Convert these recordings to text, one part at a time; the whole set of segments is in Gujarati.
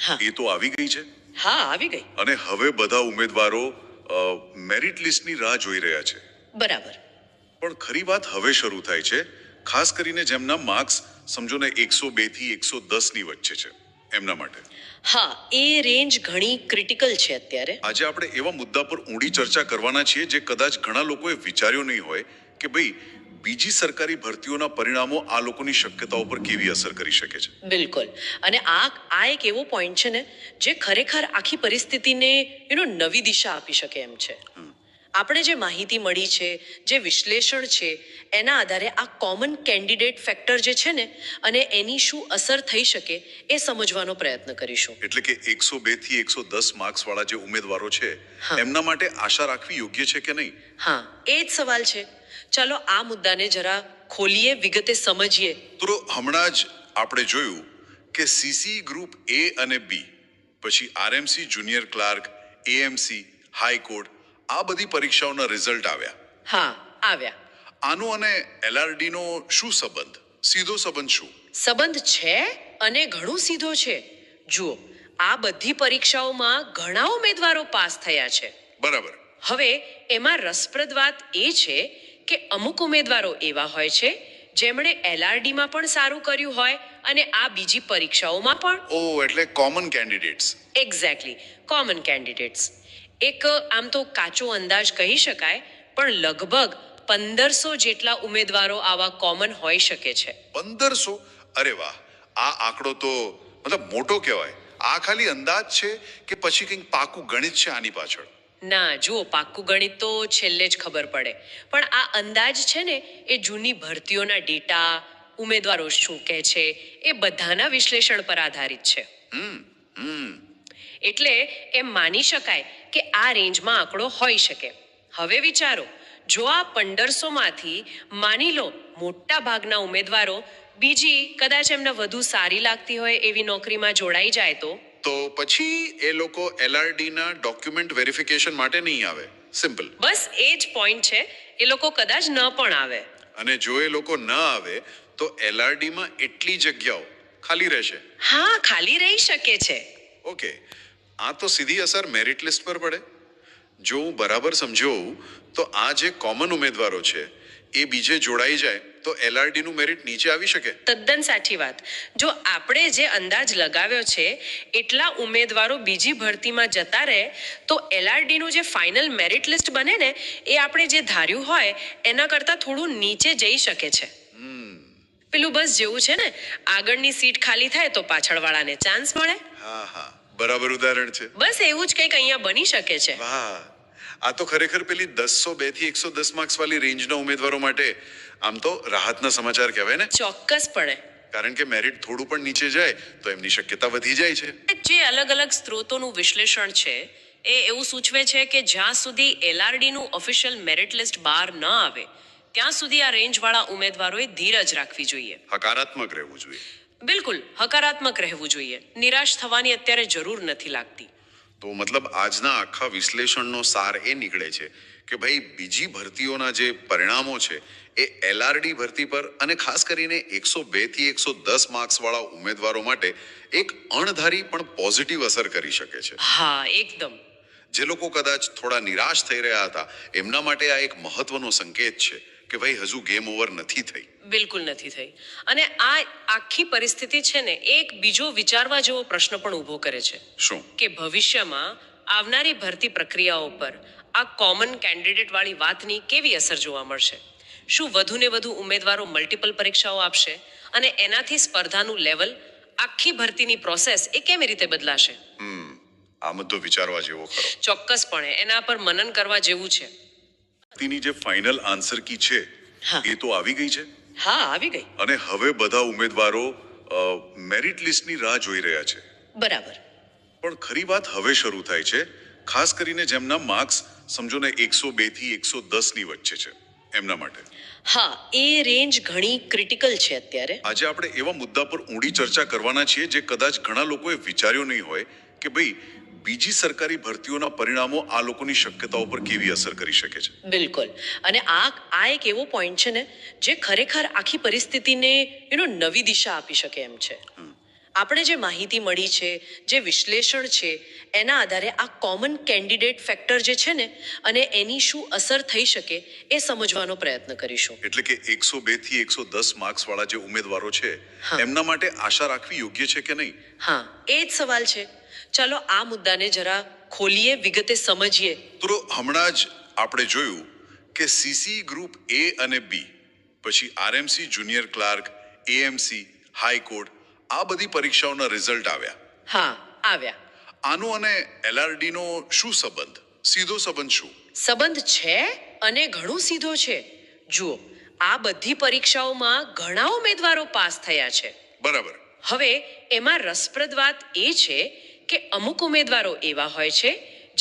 હા. એ તો આવી ગઈ છે હા, આવી ગઈ. અને હવે બધા ઉમેદવારો મેરિટ લિસ્ટની રાહ જોઈ રહ્યા છે. બરાબર. પણ ખરી વાત હવે શરૂ થાય છે, ખાસ કરીને જેમના માર્ક્સ સમજો ને 102 થી 110 ની વચ્ચે છે એમના માટે. હા, એ રેન્જ ઘણી ક્રિટિકલ છે અત્યારે. આજે આપણે એવા મુદ્દા પર ઊંડી ચર્ચા કરવાના છીએ જે કદાચ ઘણા લોકોએ વિચાર્યું નહીં હોય કે ભાઈ બીજી સરકારી ભરતીઓના પરિણામો આ લોકોની શક્યતાઓ પર કેવી અસર કરી શકે છે. બિલકુલ. અને આ એક એવો પોઈન્ટ છે ને જે ખરેખર આખી પરિસ્થિતિને નવી દિશા આપી શકે એમ છે. આપણે જે માહિતી મળી છે, જે વિશ્લેષણ છે, એના આધારે આ કોમન કેન્ડિડેટ ફેક્ટર જે છે ને અને એની શું અસર થઈ શકે એ સમજવાનો પ્રયત્ન કરીશું. એટલે કે 102 થી 110 માર્ક્સ વાળા જે ઉમેદવારો છે હા. એમના માટે આશા રાખવી યોગ્ય છે કે નહીં? હા, એ જ સવાલ છે. ચાલો આ મુદ્દાને જરા ખોલીએ, વિગતે સમજીએ. તો હમણાં જ આપણે જોયું કે સીસી ગ્રુપ એ અને બી, પછી RMC junior clerk, AMC, high court, આ બધી પરીક્ષાઓના રિઝલ્ટ આવ્યા. હા, આવ્યા. આનો અને એલઆરડી નો શું સંબંધ? સીધો સંબંધ શું? સંબંધ છે અને ઘણું સીધો છે. જુઓ, આ બધી પરીક્ષાઓમાં ઘણા ઉમેદવારો પાસ થયા છે. બરાબર. હવે એમાં રસપ્રદ વાત એ છે કે અમુક ઉમેદવારો એવા હોય છે જેમણે એલઆરડીમાં પણ સારું કર્યું હોય અને આ બીજી પરીક્ષાઓમાં પણ. ઓ, એટલે common candidates. Exactly, common candidates. એક આમ તો કાચો અંદાજ કહી શકાય, પણ લગભગ 1500 જેટલા ઉમેદવારો આવા કોમન હોઈ શકે છે. 1500? અરે વાહ, આ આંકડો તો મતલબ મોટો કહેવાય. આ ખાલી અંદાજ છે કે પછી કંઈક પાકું ગણિત છે આની પાછળ? ના, જુઓ, પાક્કું ગણિત તો છેલ્લે જ ખબર પડે, પણ આ અંદાજ છે ને એ જૂની ભરતીઓના ડેટા, ઉમેદવારો શું કહે છે, એ બધાના વિશ્લેષણ પર આધારિત છે. એટલે એમ માની શકાય કે આ રેન્જમાં આંકડો હોઈ શકે. હવે વિચારો, જો આ 1500 માંથી માની લો મોટા ભાગના ઉમેદવારો બીજી કદાચ એમને વધુ સારી લાગતી હોય એવી નોકરીમાં જોડાઈ જાય તો પછી એ લોકો એલઆરડી ના ડોક્યુમેન્ટ વેરિફિકેશન માટે નહીં આવે. સિમ્પલ. બસ એ જ પોઈન્ટ છે. એ લોકો કદાચ ન પણ આવે. અને જો એ લોકો ન આવે તો એલઆરડી માં એટલી જગ્યાઓ ખાલી રહેશે. હા, ખાલી રહી શકે છે. ઓકે, આ તો સીધી અસર મેરિટ લિસ્ટ પર પડે. જો હું બરાબર સમજ્યો તો આ જે કોમન ઉમેદવારો છે એ બીજે જોડાઈ જાય તો એલઆરડી નું મેરિટ નીચે આવી શકે. તદ્દન સાચી વાત. જો આપણે જે અંદાજ લગાવ્યો છે એટલા ઉમેદવારો બીજી ભરતીમાં જતા રહે તો એલઆરડી નું જે ફાઇનલ મેરિટ લિસ્ટ બને ને એ આપણે જે ધાર્યું હોય એના કરતાં થોડું નીચે જઈ શકે છે. પેલું બસ જેવું છે ને, આગળની સીટ ખાલી થાય તો પાછળવાળાને ચાન્સ મળે. હા હા, બરાબર ઉદાહરણ છે. બસ એવું જ કંઈક અહીંયા બની શકે છે. વાહ, આ તો ખરેખર પેલી 102 થી 110 માર્ક્સ વાળી રેન્જના ઉમેદવારો માટે આમ તો રાહતના સમાચાર કહેવાય ને. ચોક્કસપણે. કારણ કે મેરિટ થોડું પણ નીચે જાય તો એમની શક્યતા વધી જાય છે. જે અલગ અલગ સ્ત્રોતોનું વિશ્લેષણ છે એ એવું સૂચવે છે કે જ્યાં સુધી એલઆરડી નું ઓફિશિયલ મેરિટ લિસ્ટ બહાર ન આવે ત્યાં સુધી આ રેન્જ વાળા ઉમેદવારોએ ધીરજ રાખવી જોઈએ. હકારાત્મક રહેવું જોઈએ. બિલકુલ, હકારાત્મક રહેવું જોઈએ. નિરાશ થવાની અત્યારે જરૂર નથી લાગતી. તો મતલબ આજના આખા વિશ્લેષણનો સાર એ નીકળે છે કે ભાઈ બીજી ભરતીઓના જે પરિણામો છે એ એલઆરડી ભરતી પર અને ખાસ કરીને 102 થી 110 માર્ક્સ વાળા ઉમેદવારો માટે એક અણધારી પણ પોઝિટિવ અસર કરી શકે છે. હા, એકદમ. જે લોકો કદાચ થોડા નિરાશ થઈ રહ્યા હતા એમના માટે આ એક મહત્વનો સંકેત છે કે ભાઈ હજુ ગેમ ઓવર નથી થઈ. બિલકુલ નથી થઈ. અને આ આખી પરિસ્થિતિ છે ને એક બીજો વિચારવા જેવો પ્રશ્ન પણ ઊભો કરે છે. શું? કે ભવિષ્યમાં આવનારી ભરતી પ્રક્રિયાઓ પર આ કોમન કેન્ડિડેટ વાળી વાતની કેવી અસર જોવા મળશે? શું વધુ ને વધુ ઉમેદવારો મલ્ટિપલ પરીક્ષાઓ આપશે અને એનાથી સ્પર્ધાનું લેવલ, આખી ભરતીની પ્રોસેસ એ કેવી રીતે બદલાશે? આ મુદ્દો વિચારવા જેવો ખરો. ચોક્કસપણે એના પર મનન કરવા જેવું છે. તેની જે ફાઇનલ આન્સર કી છે હા. એ તો આવી ગઈ છે. હા, આવી ગઈ. અને હવે બધા ઉમેદવારો મેરિટ લિસ્ટની રાહ જોઈ રહ્યા છે. બરાબર. પણ ખરી વાત હવે શરૂ થાય છે, ખાસ કરીને જેમના માર્ક્સ સમજો ને 102 થી 110 ની વચ્ચે છે એમના માટે. હા, એ રેન્જ ઘણી ક્રિટિકલ છે અત્યારે. આજે આપણે એવા મુદ્દા પર ઊંડી ચર્ચા કરવાના છીએ જે કદાચ ઘણા લોકોએ વિચાર્યું નહીં હોય કે ભાઈ બીજી સરકારી ભરતીઓના પરિણામો આ લોકોની શક્યતાઓ પર કેવી અસર કરી શકે છે. બિલકુલ. અને આ એક એવો પોઈન્ટ છે ને જે ખરેખર આખી પરિસ્થિતિને નવી દિશા આપી શકે એમ છે. આપણે જે માહિતી મળી છે, જે વિશ્લેષણ છે, એના આધારે આ કોમન કેન્ડિડેટ ફેક્ટર જે છે ને અને એની શું અસર થઈ શકે એ સમજવાનો પ્રયત્ન કરીશું. એટલે કે 102 થી 110 માર્ક્સ વાળા જે ઉમેદવારો છે હા. એમના માટે આશા રાખવી યોગ્ય છે કે નહીં? હા, એ જ સવાલ છે. ચાલો આ મુદ્દાને જરા ખોલીએ, વિગતે સમજીએ. તો હમણાં જ આપણે જોયું કે સીસી ગ્રુપ એ અને બી, પછી RMC junior clerk, AMC, high court, આ બધી પરીક્ષાઓના રિઝલ્ટ આવ્યા. હા, આવ્યા. આનો અને એલઆરડી નો શું સંબંધ? સીધો સંબંધ શું? સંબંધ છે અને ઘણું સીધો છે. જુઓ, આ બધી પરીક્ષાઓમાં ઘણા ઉમેદવારો પાસ થયા છે. બરાબર. હવે એમાં રસપ્રદ વાત એ છે કે અમુક ઉમેદવારો એવા હોય છે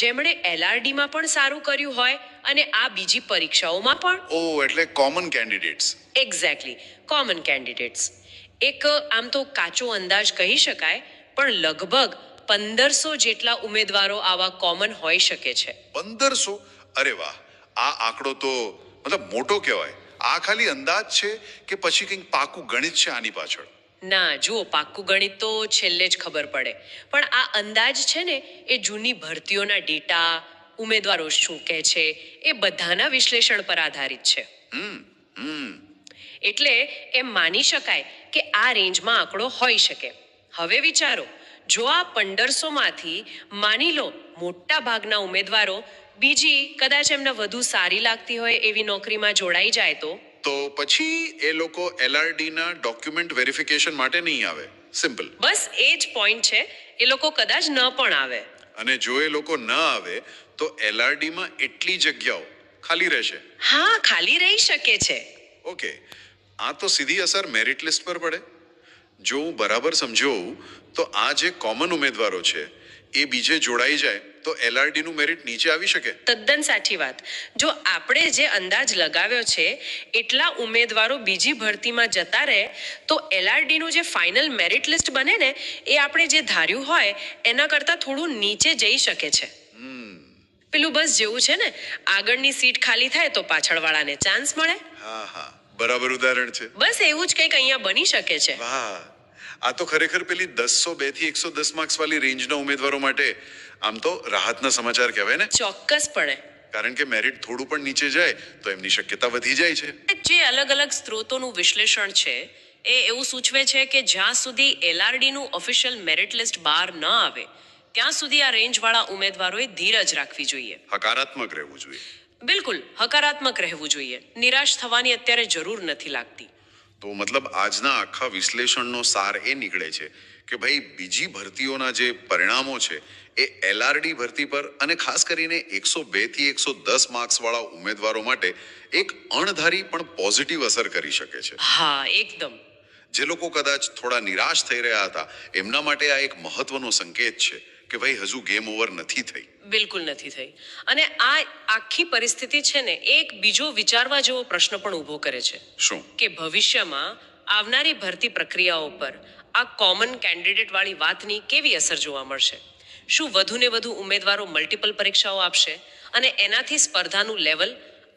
જેમણે એલઆરડીમાં પણ સારું કર્યું હોય અને આ બીજી પરીક્ષાઓમાં પણ. ઓ, એટલે common candidates. Exactly, common candidates. એક આમ તો કાચો અંદાજ કહી શકાય, પણ લગભગ 1500 જેટલા ઉમેદવારો આવા કોમન હોઈ શકે છે. 1500? અરે વાહ, આ આંકડો તો મતલબ મોટો કહેવાય. આ ખાલી અંદાજ છે કે પછી કંઈક પાકું ગણિત છે આની પાછળ? ના, જુઓ, પાક્કું ગણિત તો છેલ્લે જ ખબર પડે, પણ આ અંદાજ છે ને એ જૂની ભરતીઓના ડેટા, ઉમેદવારો શું કહે છે, એ બધાના વિશ્લેષણ પર આધારિત છે. એટલે એમ માની શકાય કે આ રેન્જમાં આંકડો હોઈ શકે. હવે વિચારો, જો આ 1500 માંથી માની લો મોટા ભાગના ઉમેદવારો બીજી કદાચ એમને વધુ સારી લાગતી હોય એવી નોકરીમાં જોડાઈ જાય તો પછી એ લોકો એલઆરડી ના ડોક્યુમેન્ટ વેરિફિકેશન માટે નહીં આવે. સિમ્પલ. બસ એ જ પોઈન્ટ છે. એ લોકો કદાચ ન પણ આવે. અને જો એ લોકો ન આવે તો એલઆરડી માં એટલી જગ્યાઓ ખાલી રહેશે. હા, ખાલી રહી શકે છે. ઓકે, આ તો સીધી અસર મેરિટ લિસ્ટ પર પડે. જો હું બરાબર સમજ્યો તો આ જે કોમન ઉમેદવારો છે એ બીજે જોડાઈ જાય તો એલઆરડી નું મેરિટ નીચે આવી શકે. તદ્દન સાચી વાત. જો આપણે જે અંદાજ લગાવ્યો છે એટલા ઉમેદવારો બીજી ભરતીમાં જતા રહે તો એલઆરડી નું જે ફાઇનલ મેરિટ લિસ્ટ બને ને એ આપણે જે ધાર્યું હોય એના કરતાં થોડું નીચે જઈ શકે છે. પેલું બસ જેવું છે ને, આગળની સીટ ખાલી થાય તો પાછળવાળાને ચાન્સ મળે. હા હા, બરાબર ઉદાહરણ છે. બસ એવું જ કંઈક અહીંયા બની શકે છે. વાહ, આ તો ખરેખર પેલી 102 થી 110 માર્ક્સ વાળી રેન્જના ઉમેદવારો માટે આમ તો રાહતના સમાચાર કહેવાય ને. ચોક્કસપણે. કારણ કે મેરિટ થોડું પણ નીચે જાય તો એમની શક્યતા વધી જાય છે. જે અલગ અલગ સ્ત્રોતોનું વિશ્લેષણ છે એ એવું સૂચવે છે કે જ્યાં સુધી એલઆરડી નું ઓફિશિયલ મેરિટ લિસ્ટ બહાર ન આવે ત્યાં સુધી આ રેન્જવાળા ઉમેદવારોએ ધીરજ રાખવી જોઈએ. હકારાત્મક રહેવું જોઈએ. બિલકુલ, હકારાત્મક રહેવું જોઈએ. નિરાશ થવાની અત્યારે જરૂર નથી લાગતી. તો મતલબ આજના આખા વિશ્લેષણનો સાર એ નીકળે છે કે ભાઈ બીજી ભરતીઓના જે પરિણામો છે એ એલઆરડી ભરતી પર અને ખાસ કરીને 102 થી 110 માર્ક્સ વાળા ઉમેદવારો માટે એક અણધારી પણ પોઝિટિવ અસર કરી શકે છે. હા, એકદમ. જે લોકો કદાચ થોડા નિરાશ થઈ રહ્યા હતા એમના માટે આ એક મહત્વનો સંકેત છે કે ભાઈ હજુ ગેમ ઓવર નથી થઈ. બિલકુલ નથી થઈ. અને આ આખી પરિસ્થિતિ છે ને એક બીજો વિચારવા જેવો પ્રશ્ન પણ ઊભો કરે છે. શું? કે ભવિષ્યમાં આવનારી ભરતી પ્રક્રિયાઓ પર આ કોમન કેન્ડિડેટ વાળી વાતની કેવી અસર જોવા મળશે? શું વધુ ને વધુ ઉમેદવારો મલ્ટિપલ પરીક્ષાઓ આપશે અને એનાથી સ્પર્ધાનું લેવલ,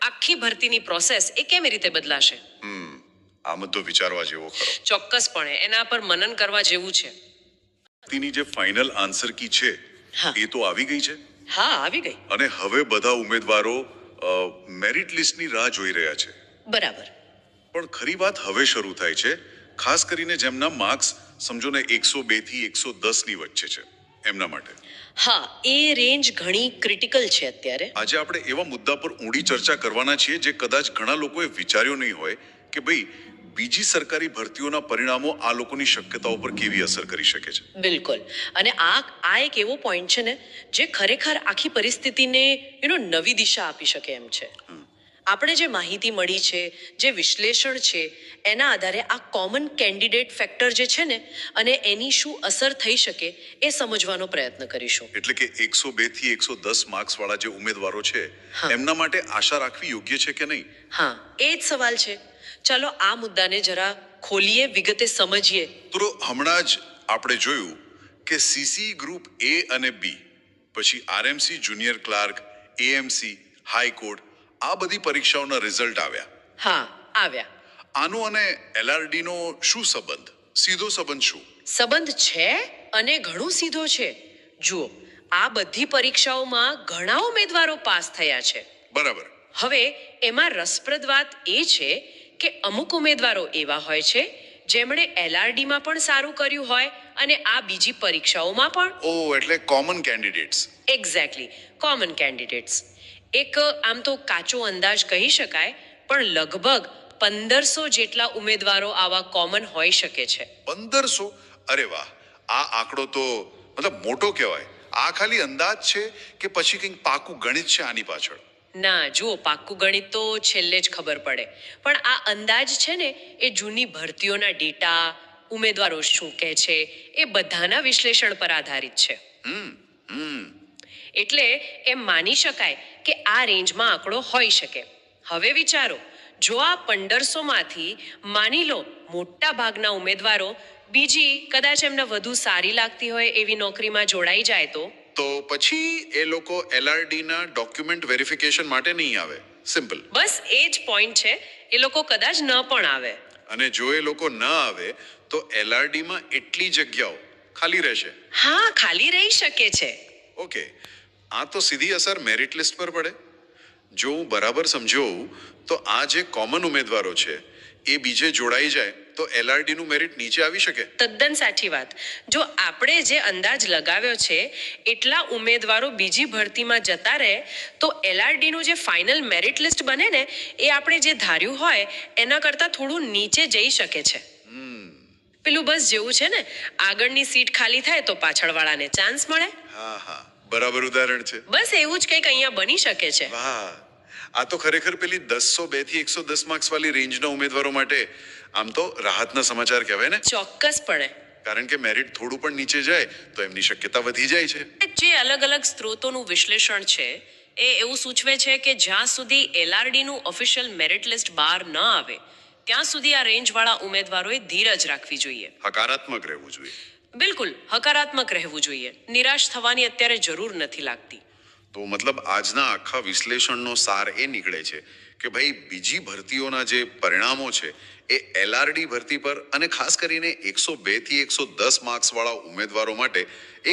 આખી ભરતીની પ્રોસેસ એ કેવી રીતે બદલાશે? આ મુદ્દો વિચારવા જેવો ખરો. ચોક્કસપણે એના પર મનન કરવા જેવું છે. તેની જે ફાઇનલ આન્સર કી છે હા. એ તો આવી ગઈ છે. હા, આવી ગઈ. અને હવે બધા ઉમેદવારો મેરિટ લિસ્ટની રાહ જોઈ રહ્યા છે. બરાબર. પણ ખરી વાત હવે શરૂ થાય છે, ખાસ કરીને જેમના માર્ક્સ સમજો ને 102 થી 110 ની વચ્ચે છે એમના માટે. હા, એ રેન્જ ઘણી ક્રિટિકલ છે અત્યારે. આજે આપણે એવા મુદ્દા પર ઊંડી ચર્ચા કરવાના છીએ જે કદાચ ઘણા લોકોએ વિચાર્યો નહીં હોય કે ભાઈ બીજી સરકારી ભરતીઓના પરિણામો આ લોકોની શક્યતાઓ પર કેવી અસર કરી શકે છે. બિલકુલ. અને આ એક એવો પોઈન્ટ છે ને જે ખરેખર આખી પરિસ્થિતિને નવી દિશા આપી શકે એમ છે. આપણે જે માહિતી મળી છે, જે વિશ્લેષણ છે, એના આધારે આ કોમન કેન્ડિડેટ ફેક્ટર જે છે ને અને એની શું અસર થઈ શકે એ સમજવાનો પ્રયત્ન કરીશું. એટલે કે 102 થી 110 માર્ક્સ વાળા જે ઉમેદવારો છે હા. એમના માટે આશા રાખવી યોગ્ય છે કે નહીં? હા, એ જ સવાલ છે. ચાલો આ મુદ્દાને જરા ખોલીએ, વિગતે સમજીએ. તો હમણાં જ આપણે જોયું કે સીસી ગ્રુપ એ અને બી, પછી RMC junior clerk, AMC, high court, આ બધી પરીક્ષાઓના રિઝલ્ટ આવ્યા. હા, આવ્યા. આનો અને એલઆરડી નો શું સંબંધ? સીધો સંબંધ શું? સંબંધ છે અને ઘણું સીધો છે. જુઓ, આ બધી પરીક્ષાઓમાં ઘણા ઉમેદવારો પાસ થયા છે. બરાબર. હવે એમાં રસપ્રદ વાત એ છે કે અમુક ઉમેદવારો એવા હોય છે જેમણે એલઆરડીમાં પણ સારું કર્યું હોય અને આ બીજી પરીક્ષાઓમાં પણ. ઓ, એટલે common candidates. Exactly, common candidates. એક આમ તો કાચો અંદાજ કહી શકાય, પણ લગભગ 1500 જેટલા ઉમેદવારો આવા કોમન હોઈ શકે છે. 1500? અરે વાહ, આ આંકડો તો મતલબ મોટો કહેવાય. આ ખાલી અંદાજ છે કે પછી કંઈક પાકું ગણિત છે આની પાછળ? ના, જુઓ, પાક્કું ગણિત તો છેલ્લે જ ખબર પડે, પણ આ અંદાજ છે ને એ જૂની ભરતીઓના ડેટા, ઉમેદવારો શું કહે છે, એ બધાના વિશ્લેષણ પર આધારિત છે. એટલે એમ માની શકાય કે આ રેન્જમાં આંકડો હોઈ શકે. હવે વિચારો, જો આ 1500 માંથી માની લો મોટા ભાગના ઉમેદવારો બીજી કદાચ એમને વધુ સારી લાગતી હોય એવી નોકરીમાં જોડાઈ જાય તો પછી એ લોકો એલઆરડી ના ડોક્યુમેન્ટ વેરિફિકેશન માટે નહીં આવે. સિમ્પલ. બસ એ જ પોઈન્ટ છે. એ લોકો કદાચ ન પણ આવે. અને જો એ લોકો ન આવે તો એલઆરડી માં એટલી જગ્યાઓ ખાલી રહેશે. હા, ખાલી રહી શકે છે. ઓકે, આ તો સીધી અસર મેરિટ લિસ્ટ પર પડે. જો હું બરાબર સમજ્યો તો આ જે કોમન ઉમેદવારો છે એ બીજે જોડાઈ જાય તો એલઆરડી નું મેરિટ નીચે આવી શકે. તદ્દન સાચી વાત. જો આપણે જે અંદાજ લગાવ્યો છે એટલા ઉમેદવારો બીજી ભરતીમાં જતા રહે તો એલઆરડી નું જે ફાઇનલ મેરિટ લિસ્ટ બને ને એ આપણે જે ધાર્યું હોય એના કરતાં થોડું નીચે જઈ શકે છે. પેલું બસ જેવું છે ને, આગળની સીટ ખાલી થાય તો પાછળવાળાને ચાન્સ મળે. હા હા, બરાબર ઉદાહરણ છે. બસ એવું જ કંઈક અહીંયા બની શકે છે. વાહ, આ તો ખરેખર પેલી 102 થી 110 માર્ક્સ વાળી રેન્જના ઉમેદવારો માટે આમ તો રાહતના સમાચાર કહેવાય ને. ચોક્કસપણે. કારણ કે મેરિટ થોડું પણ નીચે જાય તો એમની શક્યતા વધી જાય છે. જે અલગ અલગ સ્ત્રોતોનું વિશ્લેષણ છે એ એવું સૂચવે છે કે જ્યાં સુધી એલઆરડી નું ઓફિશિયલ મેરિટ લિસ્ટ બહાર ન આવે ત્યાં સુધી આ રેન્જવાળા ઉમેદવારોએ ધીરજ રાખવી જોઈએ. હકારાત્મક રહેવું જોઈએ. બિલકુલ, હકારાત્મક રહેવું જોઈએ. નિરાશ થવાની અત્યારે જરૂર નથી લાગતી. તો મતલબ આજના આખા વિશ્લેષણનો સાર એ નીકળે છે કે ભાઈ બીજી ભરતીઓના જે પરિણામો છે એ એલઆરડી ભરતી પર અને ખાસ કરીને 102 થી 110 માર્ક્સ વાળા ઉમેદવારો માટે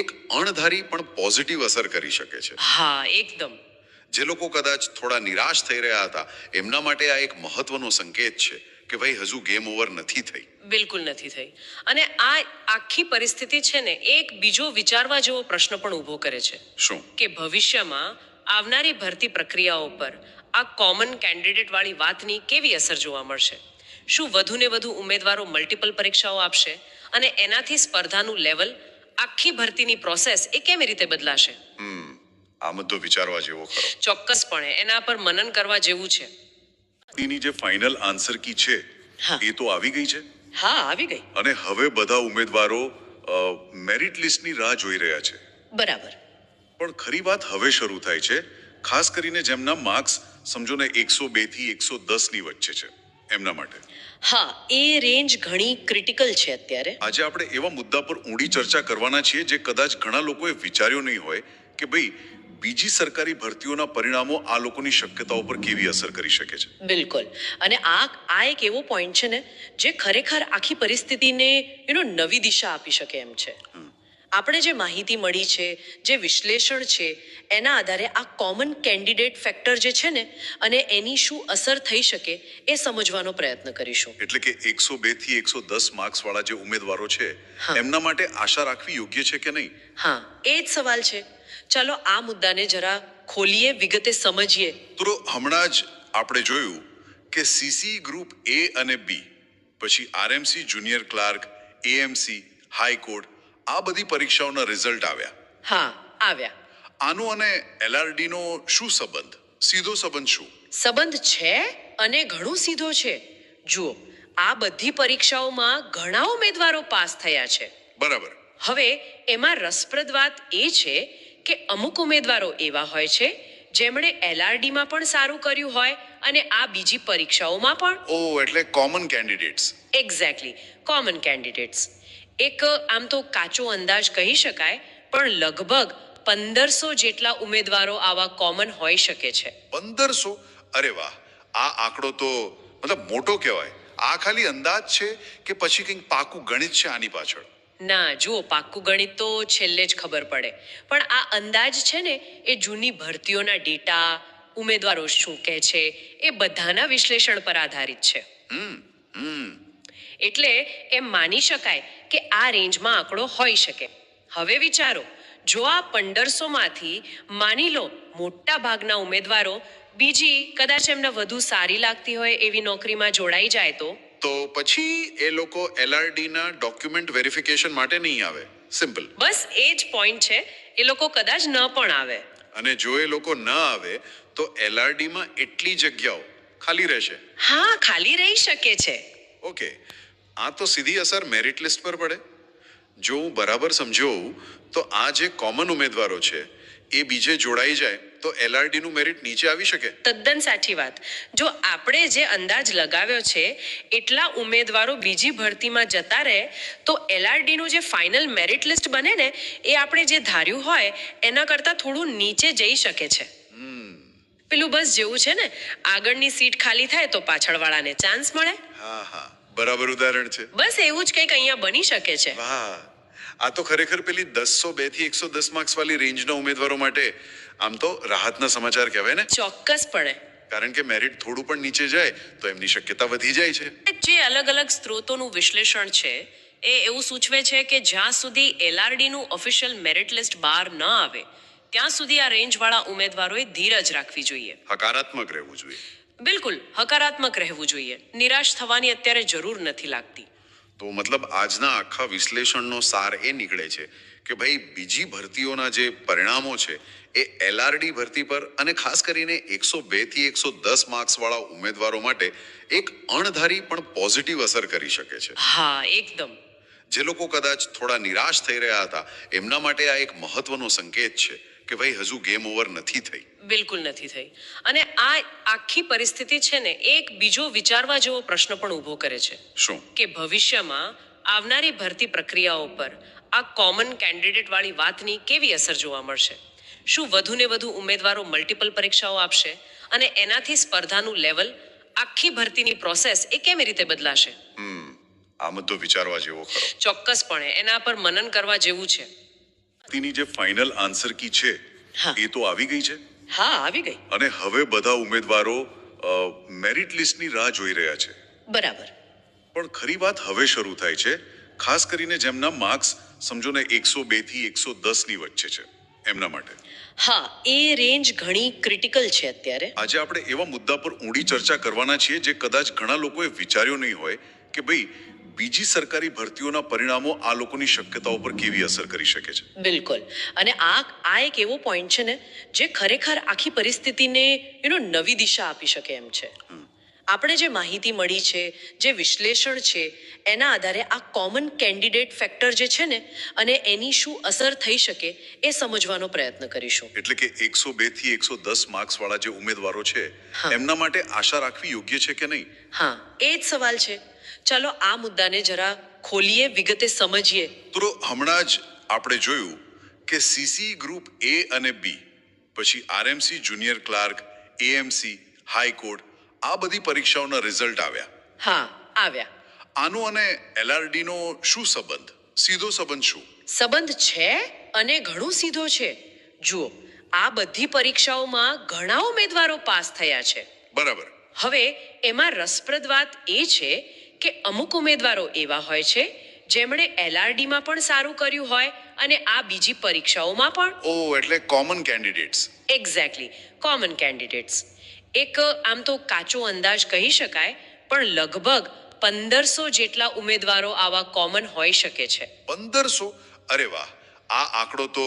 એક અણધારી પણ પોઝિટિવ અસર કરી શકે છે. હા, એકદમ. જે લોકો કદાચ થોડા નિરાશ થઈ રહ્યા હતા એમના માટે આ એક મહત્વનો સંકેત છે કે ભાઈ હજુ ગેમ ઓવર નથી થઈ. બિલકુલ નથી થઈ. અને આ આખી પરિસ્થિતિ છે ને એક બીજો વિચારવા જેવો પ્રશ્ન પણ ઊભો કરે છે. શું? કે ભવિષ્યમાં આવનારી ભરતી પ્રક્રિયાઓ પર આ કોમન કેન્ડિડેટ વાળી વાતની કેવી અસર જોવા મળશે? શું વધુ ને વધુ ઉમેદવારો મલ્ટિપલ પરીક્ષાઓ આપશે અને એનાથી સ્પર્ધાનું લેવલ, આખી ભરતીની પ્રોસેસ એ કેવી રીતે બદલાશે? આ મુદ્દો વિચારવા જેવો ખરો. ચોક્કસપણે એના પર મનન કરવા જેવું છે. એની જે ફાઇનલ આન્સર કી છે હા. એ તો આવી ગઈ છે. હા, આવી ગઈ. અને હવે બધા ઉમેદવારો મેરિટ લિસ્ટની રાહ જોઈ રહ્યા છે. બરાબર. પણ ખરી વાત હવે શરૂ થાય છે, ખાસ કરીને જેમના માર્ક્સ સમજો ને 102 થી 110 ની વચ્ચે છે એમના માટે. હા, એ રેન્જ ઘણી ક્રિટિકલ છે અત્યારે. આજે આપણે એવા મુદ્દા પર ઊંડી ચર્ચા કરવાના છીએ જે કદાચ ઘણા લોકોએ વિચાર્યો નહીં હોય કે ભાઈ બીજી સરકારી ભરતીઓના પરિણામો આ લોકોની શક્યતાઓ પર કેવી અસર કરી શકે છે. બિલકુલ. અને આ એક એવો પોઈન્ટ છે ને જે ખરેખર આખી પરિસ્થિતિને નવી દિશા આપી શકે એમ છે. આપણે જે માહિતી મળી છે, જે વિશ્લેષણ છે, એના આધારે આ કોમન કેન્ડિડેટ ફેક્ટર જે છે ને અને એની શું અસર થઈ શકે એ સમજવાનો પ્રયત્ન કરીશું. એટલે કે 102 થી 110 માર્ક્સ વાળા જે ઉમેદવારો છે એમના માટે આશા રાખવી યોગ્ય છે કે નહીં? હા, એ જ સવાલ છે. ચાલો આ મુદ્દાને જરા ખોલીએ, વિગતે સમજીએ. તો હમણાં જ આપણે જોયું કે સીસી ગ્રુપ એ અને બી, પછી RMC junior clerk, AMC, high court, આ બધી પરીક્ષાઓના રિઝલ્ટ આવ્યા. હા, આવ્યા. આનો અને એલઆરડી નો શું સંબંધ? સીધો સંબંધ શું? સંબંધ છે અને ઘણું સીધો છે. જુઓ, આ બધી પરીક્ષાઓમાં ઘણા ઉમેદવારો પાસ થયા છે. બરાબર. હવે એમાં રસપ્રદ વાત એ છે કે અમુક ઉમેદવારો એવા હોય છે જેમણે એલઆરડીમાં પણ સારું કર્યું હોય અને આ બીજી પરીક્ષાઓમાં પણ. ઓ, એટલે common candidates. Exactly, common candidates. એક આમ તો કાચો અંદાજ કહી શકાય, પણ લગભગ 1500 જેટલા ઉમેદવારો આવા કોમન હોઈ શકે છે. 1500? અરે વાહ, આ આંકડો તો મતલબ મોટો કહેવાય. આ ખાલી અંદાજ છે કે પછી કંઈક પાકું ગણિત છે આની પાછળ? ના જુઓ, પાક્કું ગણિત તો છેલ્લે જ ખબર પડે. પણ આ અંદાજ છે ને, એ જૂની ભરતીઓના ડેટા, ઉમેદવારો શું કહે છે, એ બધાના વિશ્લેષણ પર આધારિત છે. એટલે એમ માની શકાય કે આ રેન્જમાં આંકડો હોઈ શકે. હવે વિચારો, જો આ 1500 માંથી માની લો મોટા ભાગના ઉમેદવારો બીજી કદાચ એમને વધુ સારી લાગતી હોય એવી નોકરીમાં જોડાઈ જાય તો પછી એ લોકો એલઆરડી ના ડોક્યુમેન્ટ વેરિફિકેશન માટે નહીં આવે. સિમ્પલ. બસ એ જ પોઈન્ટ છે. એ લોકો કદાચ ન પણ આવે. અને જો એ લોકો ન આવે તો એલઆરડી માં એટલી જગ્યાઓ ખાલી રહેશે. હા, ખાલી રહી શકે છે. ઓકે, આ તો સીધી અસર મેરિટ લિસ્ટ પર પડે. જો હું બરાબર સમજ્યો તો આ જે કોમન ઉમેદવારો છે એ બીજે જોડાઈ જાય તો એલઆરડી નું મેરિટ નીચે આવી શકે. તદ્દન સાચી વાત. જો આપણે જે અંદાજ લગાવ્યો છે એટલા ઉમેદવારો બીજી ભરતીમાં જતા રહે તો એલઆરડી નું જે ફાઇનલ મેરિટ લિસ્ટ બને ને, એ આપણે જે ધાર્યું હોય એના કરતાં થોડું નીચે જઈ શકે છે. પેલું બસ જેવું છે ને, આગળની સીટ ખાલી થાય તો પાછળવાળાને ચાન્સ મળે. હા, બરાબર ઉદાહરણ છે. બસ એવું જ કંઈક અહીંયા બની શકે છે. વાહ, આ તો ખરેખર પેલી 102 થી 110 માર્ક્સ વાળી રેન્જના ઉમેદવારો માટે આમ તો રાહતના સમાચાર કહેવાય ને. ચોક્કસપણે. કારણ કે મેરિટ થોડું પણ નીચે જાય તો એમની શક્યતા વધી જાય છે. જે અલગ અલગ સ્ત્રોતોનું વિશ્લેષણ છે એ એવું સૂચવે છે કે જ્યાં સુધી એલઆરડી નું ઓફિશિયલ મેરિટ લિસ્ટ બહાર ન આવે ત્યાં સુધી આ રેન્જ વાળા ઉમેદવારોએ ધીરજ રાખવી જોઈએ. હકારાત્મક રહેવું જોઈએ. બિલકુલ હકારાત્મક રહેવું જોઈએ. નિરાશ થવાની અત્યારે જરૂર નથી લાગતી. તો મતલબ આજના આખા વિશ્લેષણનો સાર એ નીકળે છે કે ભાઈ બીજી ભરતીઓના જે પરિણામો છે એ એલઆરડી ભરતી પર અને ખાસ કરીને 102 થી 110 માર્ક્સ વાળા ઉમેદવારો માટે એક અણધારી પણ પોઝિટિવ અસર કરી શકે છે. હા, એકદમ. જે લોકો કદાચ થોડા નિરાશ થઈ રહ્યા હતા એમના માટે આ એક મહત્વનો સંકેત છે કે ભાઈ હજુ ગેમ ઓવર નથી થઈ. બિલકુલ નથી થઈ. અને આ આખી પરિસ્થિતિ છે ને, એક બીજો વિચારવા જેવો પ્રશ્ન પણ ઊભો કરે છે. શું? કે ભવિષ્યમાં આવનારી ભરતી પ્રક્રિયાઓ પર આ કોમન કેન્ડિડેટ વાળી વાતની કેવી અસર જોવા મળશે? શું વધુ ને વધુ ઉમેદવારો મલ્ટિપલ પરીક્ષાઓ આપશે અને એનાથી સ્પર્ધાનું લેવલ, આખી ભરતીની પ્રોસેસ એ કેવી રીતે બદલાશે? આ મુદ્દો વિચારવા જેવો ખરો. ચોક્કસપણે એના પર મનન કરવા જેવું છે. તેની જે ફાઇનલ આન્સર કી છે એ તો આવી ગઈ છે. હા, આવી ગઈ. અને હવે બધા ઉમેદવારો મેરિટ લિસ્ટની રાહ જોઈ રહ્યા છે. બરાબર. પણ ખરી વાત હવે શરૂ થાય છે, ખાસ કરીને જેમના માર્ક્સ સમજો ને 102 થી 110 ની વચ્ચે છે એમના માટે. હા, એ રેન્જ ઘણી ક્રિટિકલ છે અત્યારે. આજે આપણે એવા મુદ્દા પર ઊંડી ચર્ચા કરવાના છીએ જે કદાચ ઘણા લોકોએ વિચાર્યો નહીં હોય કે ભાઈ બીજી સરકારી ભરતીઓના પરિણામો આ લોકોની શક્યતાઓ પર કેવી અસર કરી શકે છે. બિલકુલ. અને આ એક એવો પોઈન્ટ છે ને જે ખરેખર આખી પરિસ્થિતિને નવી દિશા આપી શકે એમ છે. આપણે જે માહિતી મળી છે, જે વિશ્લેષણ છે, એના આધારે આ કોમન કેન્ડિડેટ ફેક્ટર જે છે ને, અને એની શું અસર થઈ શકે એ સમજવાનો પ્રયત્ન કરીશું. એટલે કે 102 થી 110 માર્ક્સ વાળા જે ઉમેદવારો છે એમના માટે આશા રાખવી યોગ્ય છે કે નહીં? હા, એ જ સવાલ છે. ચાલો આ મુદ્દાને જરા ખોલીએ, વિગતે સમજીએ. તો હમણાં જ આપણે જોયું કે સીસી ગ્રુપ એ અને બી, પછી RMC junior clerk, AMC, high court, આ બધી પરીક્ષાઓના રિઝલ્ટ આવ્યા. હા, આવ્યા. આનો અને એલઆરડી નો શું સંબંધ? સીધો સંબંધ શું? સંબંધ છે અને ઘણો સીધો છે. જુઓ, આ બધી પરીક્ષાઓમાં ઘણા ઉમેદવારો પાસ થયા છે. બરાબર. હવે એમાં રસપ્રદ વાત એ છે કે અમુક ઉમેદવારો એવા હોય છે જેમણે એલઆરડીમાં પણ સારું કર્યું હોય અને આ બીજી પરીક્ષાઓમાં પણ. એટલે common candidates. Exactly, common candidates. એક આમ તો કાચો અંદાજ કહી શકાય, પણ લગભગ 1500 જેટલા ઉમેદવારો આવા કોમન હોઈ શકે છે. 1500? અરે વાહ, આ આંકડો તો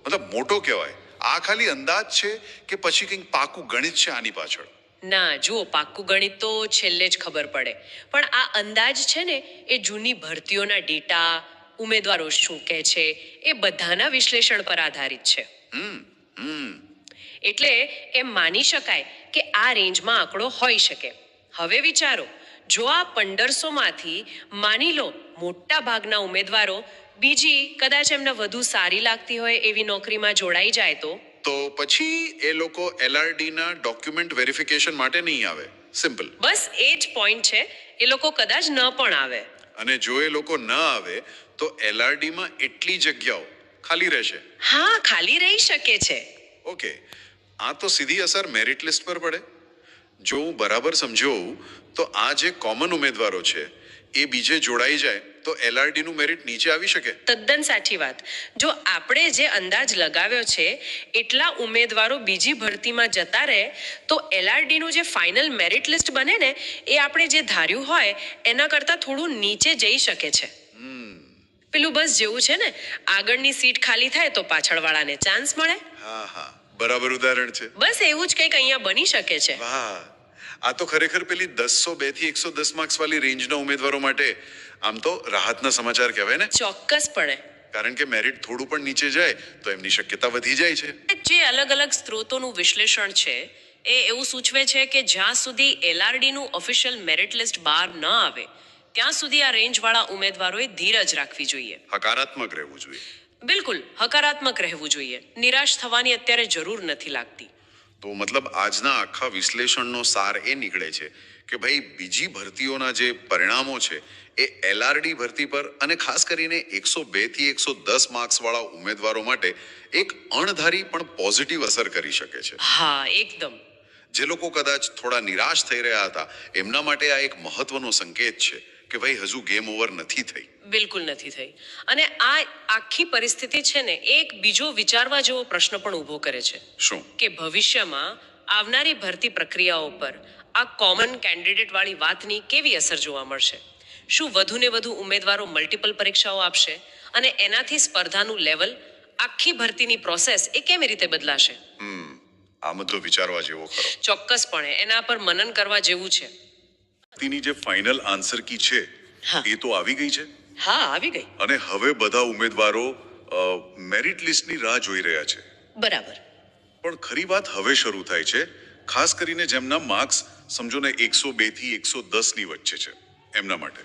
મતલબ મોટો કહેવાય. આ ખાલી અંદાજ છે કે પછી કંઈક પાકું ગણિત છે આની પાછળ? ના જુઓ, પાક્કું ગણિત તો છેલ્લે જ ખબર પડે. પણ આ અંદાજ છે ને, એ જૂની ભરતીઓના ડેટા, ઉમેદવારો શું કહે છે, એ બધાના વિશ્લેષણ પર આધારિત છે. એટલે એમ માની શકાય કે આ રેન્જમાં આંકડો હોઈ શકે. હવે વિચારો, જો આ 1500 માંથી માની લો મોટા ભાગના ઉમેદવારો બીજી કદાચ એમને વધુ સારી લાગતી હોય એવી નોકરીમાં જોડાઈ જાય તો પછી એ લોકો એલઆરડી ના ડોક્યુમેન્ટ વેરિફિકેશન માટે નહીં આવે. સિમ્પલ. બસ એ જ પોઈન્ટ છે. એ લોકો કદાચ ન પણ આવે. અને જો એ લોકો ન આવે તો LRD માં એટલી જગ્યાઓ ખાલી રહેશે. હા, ખાલી રહી શકે છે. ઓકે, આ તો સીધી અસર મેરિટ લિસ્ટ પર પડે. જો હું બરાબર સમજ્યો હોઉં તો આ જે કોમન ઉમેદવારો છે એ બીજે જોડાઈ જાય તો LRD નું મેરિટ નીચે આવી શકે. તદ્દન સાચી વાત. જો આપણે જે અંદાજ લગાવ્યો છે એટલા ઉમેદવારો બીજી ભરતીમાં જતા રહે તો LRD નું જે ફાઇનલ મેરિટ લિસ્ટ બને ને એ આપણે જે ધાર્યું હોય એના કરતાં થોડું નીચે જઈ શકે છે. પેલું બસ જેવું છે ને, આગળની સીટ ખાલી થાય તો પાછળવાળાને ચાન્સ મળે. હા હા, બરાબર ઉદાહરણ છે. બસ એવું જ કંઈક અહીંયા બની શકે છે. વાહ, આ તો ખરેખર પેલી 102 થી 110 માર્ક્સ વાળી રેન્જના ઉમેદવારો માટે આમ તો રાહતના સમાચાર કહેવાય ને. ચોક્કસપણે. કારણ કે મેરિટ થોડું પણ નીચે જાય તો એમની શક્યતા વધી જાય છે. જે અલગ અલગ સ્ત્રોતોનું વિશ્લેષણ છે એ એવું સૂચવે છે કે જ્યાં સુધી LRD નું ઓફિશિયલ મેરિટ લિસ્ટ બહાર ન આવે ત્યાં સુધી આ રેન્જવાળા ઉમેદવારોએ ધીરજ રાખવી જોઈએ. હકારાત્મક રહેવું જોઈએ. બિલકુલ હકારાત્મક રહેવું જોઈએ. નિરાશ થવાની અત્યારે જરૂર નથી લાગતી. તો મતલબ આજના આખા વિશ્લેષણનો સાર એ નીકળે છે કે ભાઈ બીજી ભરતીઓના જે પરિણામો છે એ LRD ભરતી પર અને ખાસ કરીને 102 થી 110 માર્ક્સ વાળા ઉમેદવારો માટે એક અણધારી પણ પોઝિટિવ અસર કરી શકે છે. હા, એકદમ. જે લોકો કદાચ થોડા નિરાશ થઈ રહ્યા હતા એમના માટે આ એક મહત્વનો સંકેત છે કે ભાઈ હજુ ગેમ ઓવર નથી થઈ. બિલકુલ નથી થઈ. અને આ આખી પરિસ્થિતિ છે ને એક બીજો વિચારવા જેવો પ્રશ્ન પણ ઊભો કરે છે. શું? કે ભવિષ્યમાં આવનારી ભરતી પ્રક્રિયાઓ પર આ કોમન કેન્ડિડેટ વાળી વાતની કેવી અસર જોવા મળશે. શું વધુ ને વધુ ઉમેદવારો મલ્ટિપલ પરીક્ષાઓ આપશે અને એનાથી સ્પર્ધાનું લેવલ, આખી ભરતીની પ્રોસેસ એ કેવી રીતે બદલાશે. આ મુદ્દો વિચારવા જેવો ખરો. ચોક્કસપણે એના પર મનન કરવા જેવું છે. તેની જે ફાઇનલ આન્સર કી છે હા. એ તો આવી ગઈ છે. હા, આવી ગઈ. અને હવે બધા ઉમેદવારો મેરિટ લિસ્ટની રાહ જોઈ રહ્યા છે. બરાબર. પણ ખરી વાત હવે શરૂ થાય છે, ખાસ કરીને જેમના માર્ક્સ સમજો ને 102 થી 110 ની વચ્ચે છે એમના માટે.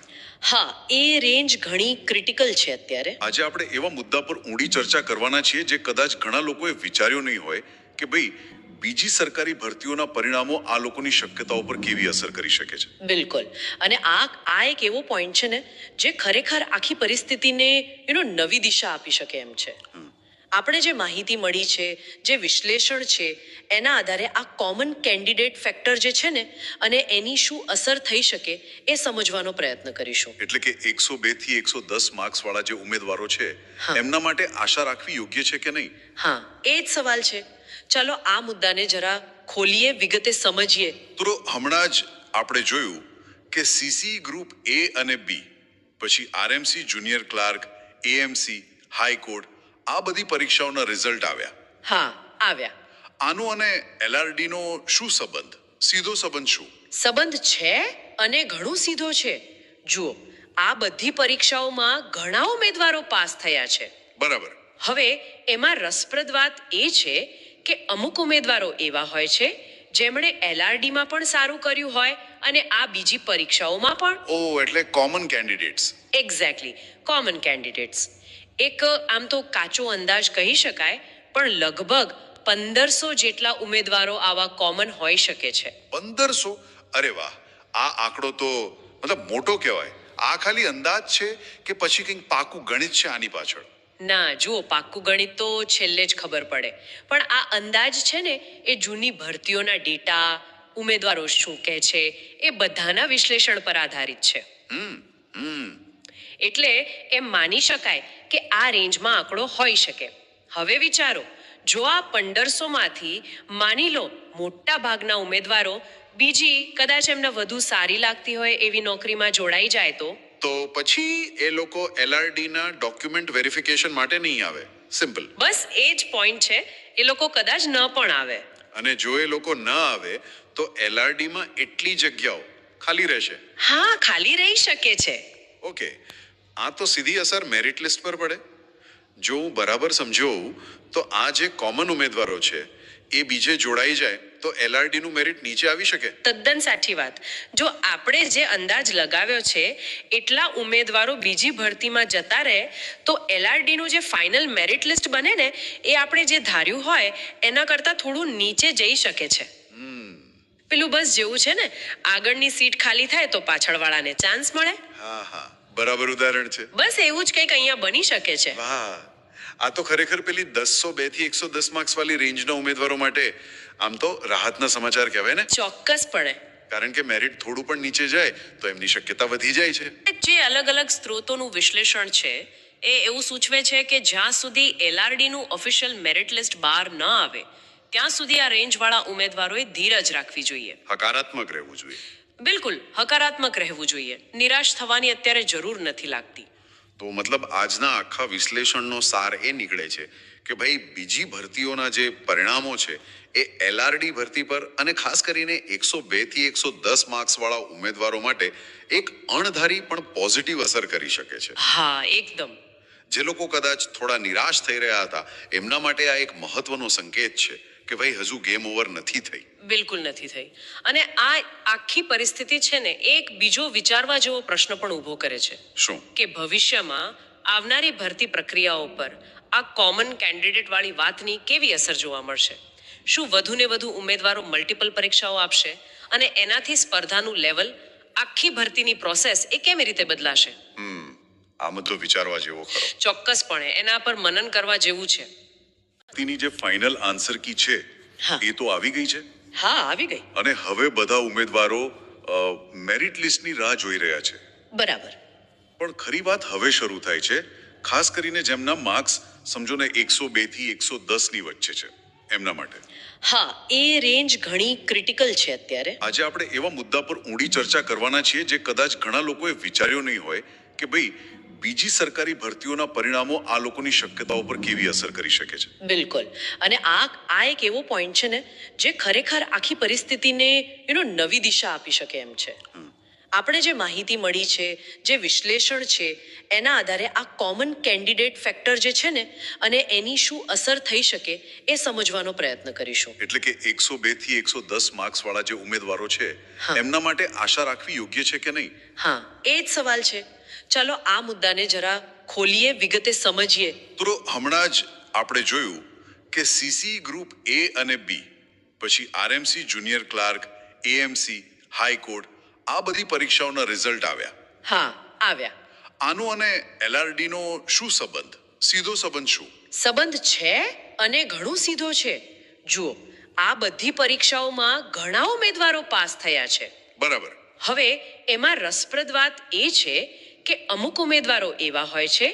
હા, એ રેન્જ ઘણી ક્રિટિકલ છે અત્યારે. આજે આપણે એવા મુદ્દા પર ઊંડી ચર્ચા કરવાના છીએ જે કદાચ ઘણા લોકોએ વિચાર્યો નહીં હોય કે ભાઈ બીજી સરકારી ભરતીઓના પરિણામો આ લોકોની શક્યતાઓ પર કેવી અસર કરી શકે છે. બિલકુલ. અને આ એક એવો પોઈન્ટ છે ને જે ખરેખર આખી પરિસ્થિતિને નવી દિશા આપી શકે એમ છે. આપણે જે માહિતી મળી છે, જે વિશ્લેષણ છે એના આધારે આ કોમન કેન્ડિડેટ ફેક્ટર જે છે ને અને એની શું અસર થઈ શકે એ સમજવાનો પ્રયત્ન કરીશું. એટલે કે 102 થી 110 માર્ક્સ વાળા જે ઉમેદવારો છે હા. એમના માટે આશા રાખવી યોગ્ય છે કે નહીં. હા, એ જ સવાલ છે. ચાલો આ મુદ્દાને જરા ખોલીએ, વિગતે સમજીએ. તો હમણાં જ આપણે જોયું કે CC ગ્રુપ A અને B, પછી RMC junior clerk, AMC, high court, આ બધી પરીક્ષાઓના રિઝલ્ટ આવ્યા. હા, આવ્યા. આનો અને LRD નો શું સંબંધ? સીધો સંબંધ શું? સંબંધ છે અને ઘણું સીધો છે. જુઓ, આ બધી પરીક્ષાઓમાં ઘણા ઉમેદવારો પાસ થયા છે. બરાબર. હવે એમાં રસપ્રદ વાત એ છે કે અમુક ઉમેદવારો એવા હોય છે જેમણે LRD માં પણ સારું કર્યું હોય અને આ બીજી પરીક્ષાઓમાં પણ. એટલે common candidates. Exactly, common candidates. એક આમ તો કાચો અંદાજ કહી શકાય, પણ લગભગ 1500 જેટલા ઉમેદવારો આવા કોમન હોઈ શકે છે. 1500? અરે વાહ, આ આંકડો તો મતલબ મોટો કહેવાય. આ ખાલી અંદાજ છે કે પછી કંઈક પાકું ગણિત છે આની પાછળ? ના, જુઓ, પાક્કું ગણિત તો છેલ્લે જ ખબર પડે. પણ આ અંદાજ છે ને એ જૂની ભરતીઓના ડેટા, ઉમેદવારો શું કહે છે એ બધાના વિશ્લેષણ પર આધારિત છે. એટલે એમ માની શકાય કે આ રેન્જમાં આંકડો હોઈ શકે. હવે વિચારો, જો આ 1500 માંથી માની લો મોટા ભાગના ઉમેદવારો બીજી કદાચ એમને વધુ સારી લાગતી હોય એવી નોકરીમાં જોડાઈ જાય તો પછી એ લોકો LRD ના ડોક્યુમેન્ટ વેરિફિકેશન માટે નહીં આવે. સિમ્પલ. બસ એ જ પોઈન્ટ છે. એ લોકો કદાચ ન પણ આવે. અને જો એ લોકો ન આવે તો LRD માં એટલી જગ્યાઓ ખાલી રહેશે. હા, ખાલી રહી શકે છે. ઓકે, આ તો સીધી અસર મેરિટ લિસ્ટ પર પડે. જો હું બરાબર સમજ્યો હોઉં તો આ જે કોમન ઉમેદવારો છે એ બીજે જોડાઈ જાય તો LRD નું મેરિટ નીચે આવી શકે. તદ્દન સાચી વાત. જો આપણે જે અંદાજ લગાવ્યો છે એટલા ઉમેદવારો બીજી ભરતીમાં જતા રહે તો LRD નું જે ફાઇનલ મેરિટ લિસ્ટ બને ને એ આપણે જે ધાર્યું હોય એના કરતાં થોડું નીચે જઈ શકે છે. પેલું બસ જેવું છે ને, આગળની સીટ ખાલી થાય તો પાછળવાળાને ચાન્સ મળે. હા, બરાબર ઉદાહરણ છે. બસ એવું જ કંઈક અહીંયા બની શકે છે. વાહ, આ તો ખરેખર પેલી 102 થી 110 માર્ક્સ વાળી રેન્જના ઉમેદવારો માટે આમ તો રાહતના સમાચાર કહેવાય ને. ચોક્કસપણે. કારણ કે મેરિટ થોડું પણ નીચે જાય તો એમની શક્યતા વધી જાય છે. જે અલગ અલગ સ્ત્રોતોનું વિશ્લેષણ છે એ એવું સૂચવે છે કે જ્યાં સુધી LRD નું ઓફિશિયલ મેરિટ લિસ્ટ બહાર ન આવે ત્યાં સુધી આ રેન્જવાળા ઉમેદવારોએ ધીરજ રાખવી જોઈએ. હકારાત્મક રહેવું જોઈએ. બિલકુલ હકારાત્મક રહેવું જોઈએ. નિરાશ થવાની અત્યારે જરૂર નથી લાગતી. તો મતલબ આજના આખા વિશ્લેષણનો સાર એ નીકળે છે કે ભાઈ બીજી ભરતીઓના જે પરિણામો છે એ LRD ભરતી પર અને ખાસ કરીને 102 થી 110 માર્ક્સ વાળા ઉમેદવારો માટે એક અણધારી પણ પોઝિટિવ અસર કરી શકે છે. હા, એકદમ. જે લોકો કદાચ થોડા નિરાશ થઈ રહ્યા હતા એમના માટે આ એક મહત્વનો સંકેત છે કે ભાઈ હજુ ગેમ ઓવર નથી થઈ. બિલકુલ નથી થઈ. અને આ આખી પરિસ્થિતિ છે ને એક બીજો વિચારવા જેવો પ્રશ્ન પણ ઊભો કરે છે. શું? કે ભવિષ્યમાં આવનારી ભરતી પ્રક્રિયાઓ પર આ કોમન કેન્ડિડેટ વાળી વાતની કેવી અસર જોવા મળશે. શું વધુ ને વધુ ઉમેદવારો મલ્ટિપલ પરીક્ષાઓ આપશે અને એનાથી સ્પર્ધાનું લેવલ, આખી ભરતીની પ્રોસેસ એ કેવી રીતે બદલાશે. આ મુદ્દો વિચારવા જેવો ખરો. ચોક્કસપણે એના પર મનન કરવા જેવું છે. તેની જે ફાઇનલ આન્સર કી છે હા. એ તો આવી ગઈ છે હા, આવી ગઈ. અને હવે બધા ઉમેદવારો મેરિટ લિસ્ટની રાહ જોઈ રહ્યા છે. બરાબર. પણ ખરી વાત હવે શરૂ થાય છે, ખાસ કરીને જેમના માર્ક્સ સમજો ને 102 થી 110 ની વચ્ચે છે એમના માટે. હા, એ રેન્જ ઘણી ક્રિટિકલ છે અત્યારે. આજે આપણે એવા મુદ્દા પર ઊંડી ચર્ચા કરવાના છીએ જે કદાચ ઘણા લોકોએ વિચાર્યો નહીં હોય કે ભાઈ બીજી સરકારી ભરતીઓના પરિણામો આ લોકોની શક્યતાઓ પર કેવી અસર કરી શકે છે. બિલકુલ. અને આ એક એવો પોઈન્ટ છે ને જે ખરેખર આખી પરિસ્થિતિને નવી દિશા આપી શકે એમ છે. આપણે જે માહિતી મળી છે, જે વિશ્લેષણ છે, એના આધારે આ કોમન કેન્ડિડેટ ફેક્ટર જે છે ને અને એની શું અસર થઈ શકે એ સમજવાનો પ્રયત્ન કરીશું. એટલે કે 102 થી 110 માર્ક્સ વાળા જે ઉમેદવારો છે હા. એમના માટે આશા રાખવી યોગ્ય છે કે નહીં. હા, એ જ સવાલ છે. ચાલો આ મુદ્દાને જરા ખોલીએ, વિગતે સમજીએ. તો હમણાં જ આપણે જોયું કે CC ગ્રુપ A અને B, પછી RMC junior clerk, AMC, high court, આ બધી પરીક્ષાઓના રિઝલ્ટ આવ્યા. હા, આવ્યા. આનો અને LRD નો શું સંબંધ? સીધો સંબંધ શું? સંબંધ છે અને ઘણું સીધો છે. જુઓ, આ બધી પરીક્ષાઓમાં ઘણા ઉમેદવારો પાસ થયા છે. બરાબર. હવે એમાં રસપ્રદ વાત એ છે કે અમુક ઉમેદવારો એવા હોય છે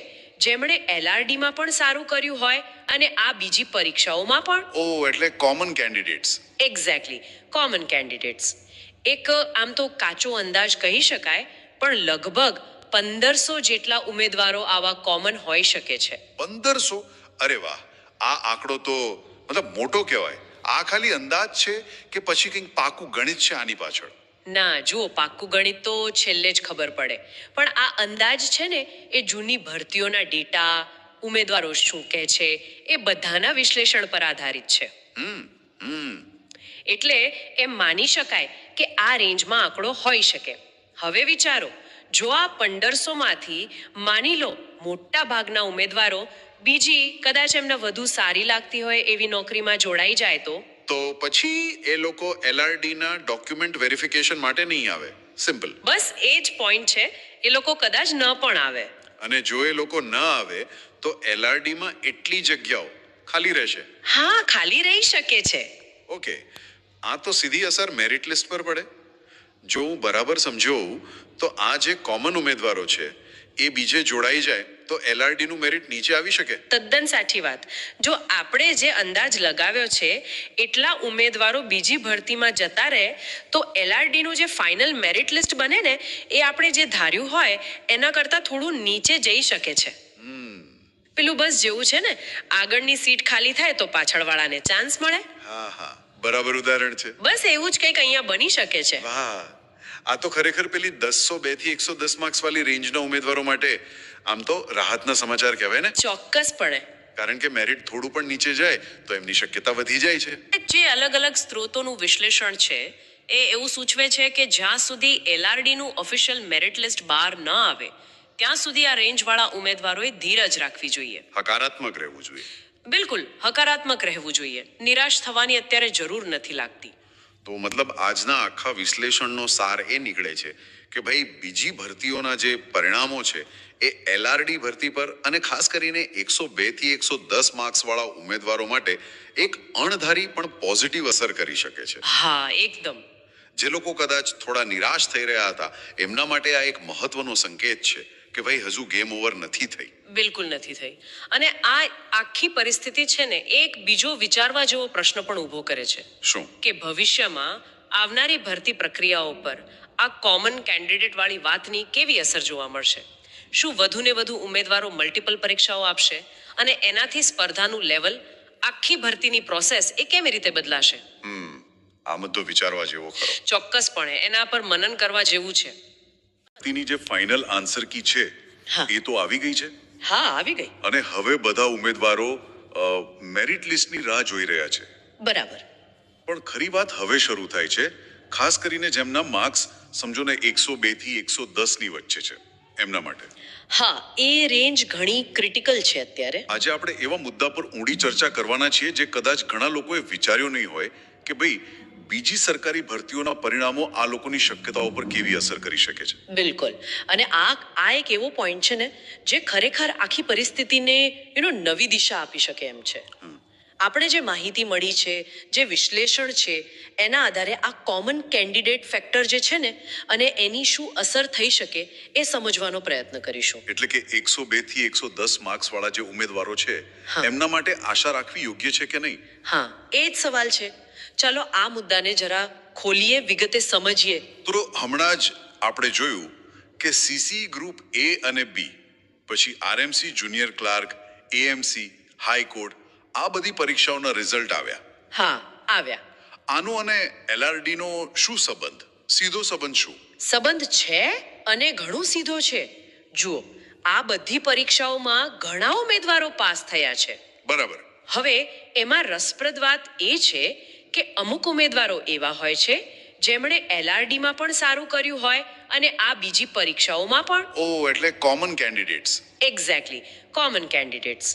જેમણે LRD માં પણ સારું કર્યું હોય અને આ બીજી પરીક્ષાઓમાં પણ. ઓ, એટલે common candidates. Exactly, common candidates. એક આમ તો કાચો અંદાજ કહી શકાય, પણ લગભગ 1500 જેટલા ઉમેદવારો આવા કોમન હોઈ શકે છે. 1500? અરે વાહ, આ આંકડો તો મતલબ મોટો કહેવાય. આ ખાલી અંદાજ છે કે પછી કંઈક પાકું ગણિત છે આની પાછળ? ના, જુઓ, પાક્કું ગણિત તો છેલ્લે જ ખબર પડે. પણ આ અંદાજ છે ને એ જૂની ભરતીઓના ડેટા, ઉમેદવારો શું કહે છે એ બધાના વિશ્લેષણ પર આધારિત છે. એટલે એમ માની શકાય કે આ રેન્જમાં આંકડો હોઈ શકે. હવે વિચારો, જો આ 1500 માંથી માની લો મોટા ભાગના ઉમેદવારો બીજી કદાચ એમને વધુ સારી લાગતી હોય એવી નોકરીમાં જોડાઈ જાય તો પછી એ લોકો LRD ના ડોક્યુમેન્ટ વેરિફિકેશન માટે નહીં આવે. સિમ્પલ. બસ એ જ પોઈન્ટ છે. એ લોકો કદાચ ન પણ આવે. અને જો એ લોકો ન આવે તો LRD માં એટલી જગ્યાઓ ખાલી રહેશે. હા, ખાલી રહી શકે છે. ઓકે, આ તો સીધી અસર મેરિટ લિસ્ટ પર પડે. જો હું બરાબર સમજ્યો તો આ જે કોમન ઉમેદવારો છે એ બીજે જોડાઈ જાય તો LRD નું મેરિટ નીચે આવી શકે. તદ્દન સાચી વાત. જો આપણે જે અંદાજ લગાવ્યો છે એટલા ઉમેદવારો બીજી ભરતીમાં જતા રહે તો LRD નું જે ફાઇનલ મેરિટ લિસ્ટ બને ને એ આપણે જે ધાર્યું હોય એના કરતાં થોડું નીચે જઈ શકે છે. પેલું બસ જેવું છે ને, આગળની સીટ ખાલી થાય તો પાછળવાળાને ચાન્સ મળે. હા, બરાબર ઉદાહરણ છે. બસ એવું જ કંઈક અહીંયા બની શકે છે. વાહ, આ તો ખરેખર પેલી 102 થી 110 માર્ક્સ વાળી રેન્જના ઉમેદવારો માટે આમ તો રાહતના સમાચાર કહેવાય ને. ચોક્કસપણે. કારણ કે મેરિટ થોડું પણ નીચે જાય તો એમની શક્યતા વધી જાય છે. જે અલગ અલગ સ્ત્રોતોનું વિશ્લેષણ છે એ એવું સૂચવે છે કે જ્યાં સુધી LRD નું ઓફિશિયલ મેરિટ લિસ્ટ બહાર ન આવે ત્યાં સુધી આ રેન્જવાળા ઉમેદવારોએ ધીરજ રાખવી જોઈએ. હકારાત્મક રહેવું જોઈએ. બિલકુલ હકારાત્મક રહેવું જોઈએ. નિરાશ થવાની અત્યારે જરૂર નથી લાગતી. તો મતલબ આજના આખા વિશ્લેષણનો સાર એ નીકળે છે કે ભાઈ બીજી ભરતીઓના જે પરિણામો છે એ એલઆરડી ભરતી પર અને ખાસ કરીને 102 થી 110 માર્ક્સ વાળા ઉમેદવારો માટે એક અણધારી પણ પોઝિટિવ અસર કરી શકે છે. હા, એકદમ. જે લોકો કદાચ થોડા નિરાશ થઈ રહ્યા હતા એમના માટે આ એક મહત્વનો સંકેત છે કે ભાઈ હજુ ગેમ ઓવર નથી થઈ. બિલકુલ નથી થઈ. અને આ આખી પરિસ્થિતિ છે ને એક બીજો વિચારવા જેવો પ્રશ્ન પણ ઊભો કરે છે શું? કે ભવિષ્યમાં આવનારી ભરતી પ્રક્રિયાઓ પર આ કોમન કેન્ડિડેટ વાળી વાતની કેવી અસર જોવા મળશે. શું વધુ ને વધુ ઉમેદવારો મલ્ટિપલ પરીક્ષાઓ આપશે અને એનાથી સ્પર્ધાનું લેવલ, આખી ભરતીની પ્રોસેસ એ કેવી રીતે બદલાશે? આ મુદ્દો વિચારવા જેવો ખરો. ચોક્કસપણે એના પર મનન કરવા જેવું છે. તેની જે ફાઇનલ આન્સર કી છે હા. એ તો આવી ગઈ છે હા, આવી ગઈ. અને હવે બધા ઉમેદવારો મેરિટ લિસ્ટની રાહ જોઈ રહ્યા છે. બરાબર. પણ ખરી વાત હવે શરૂ થાય છે, ખાસ કરીને જેમના માર્ક્સ સમજો ને 102 થી 110 ની વચ્ચે છે એમના માટે. હા, એ રેન્જ ઘણી ક્રિટિકલ છે અત્યારે. આજે આપણે એવા મુદ્દા પર ઊંડી ચર્ચા કરવાના છીએ જે કદાચ ઘણા લોકોએ વિચાર્યો નહીં હોય કે ભાઈ બીજી સરકારી ભરતીઓના પરિણામો આ લોકોની શક્યતાઓ પર કેવી અસર કરી શકે છે. બિલકુલ. અને આ એક એવો પોઈન્ટ છે ને જે ખરેખર આખી પરિસ્થિતિને નવી દિશા આપી શકે એમ છે. આપણે જે માહિતી મળી છે, જે વિશ્લેષણ છે, એના આધારે આ કોમન કેન્ડિડેટ ફેક્ટર જે છે ને અને એની શું અસર થઈ શકે એ સમજવાનો પ્રયત્ન કરીશું. એટલે કે 102 થી 110 માર્ક્સ વાળા જે ઉમેદવારો છે હા. એમના માટે આશા રાખવી યોગ્ય છે કે નહીં. હા, એ જ સવાલ છે. ચાલો આ મુદ્દાને જરા ખોલીએ, વિગતે સમજીએ. તો હમણાં જ આપણે જોયું કે સીસી ગ્રુપ એ અને બી, પછી RMC junior clerk, AMC, high court, આ બધી પરીક્ષાઓના રિઝલ્ટ આવ્યા. હા, આવ્યા. આનો અને એલઆરડી નો શું સંબંધ? સીધો સંબંધ શું? સંબંધ છે અને ઘણું સીધો છે. જુઓ, આ બધી પરીક્ષાઓમાં ઘણા ઉમેદવારો પાસ થયા છે. બરાબર. હવે એમાં રસપ્રદ વાત એ છે કે અમુક ઉમેદવારો એવા હોય છે જેમણે એલઆરડીમાં પણ સારું કર્યું હોય અને આ બીજી પરીક્ષાઓમાં પણ. ઓ, એટલે common candidates. Exactly, common candidates.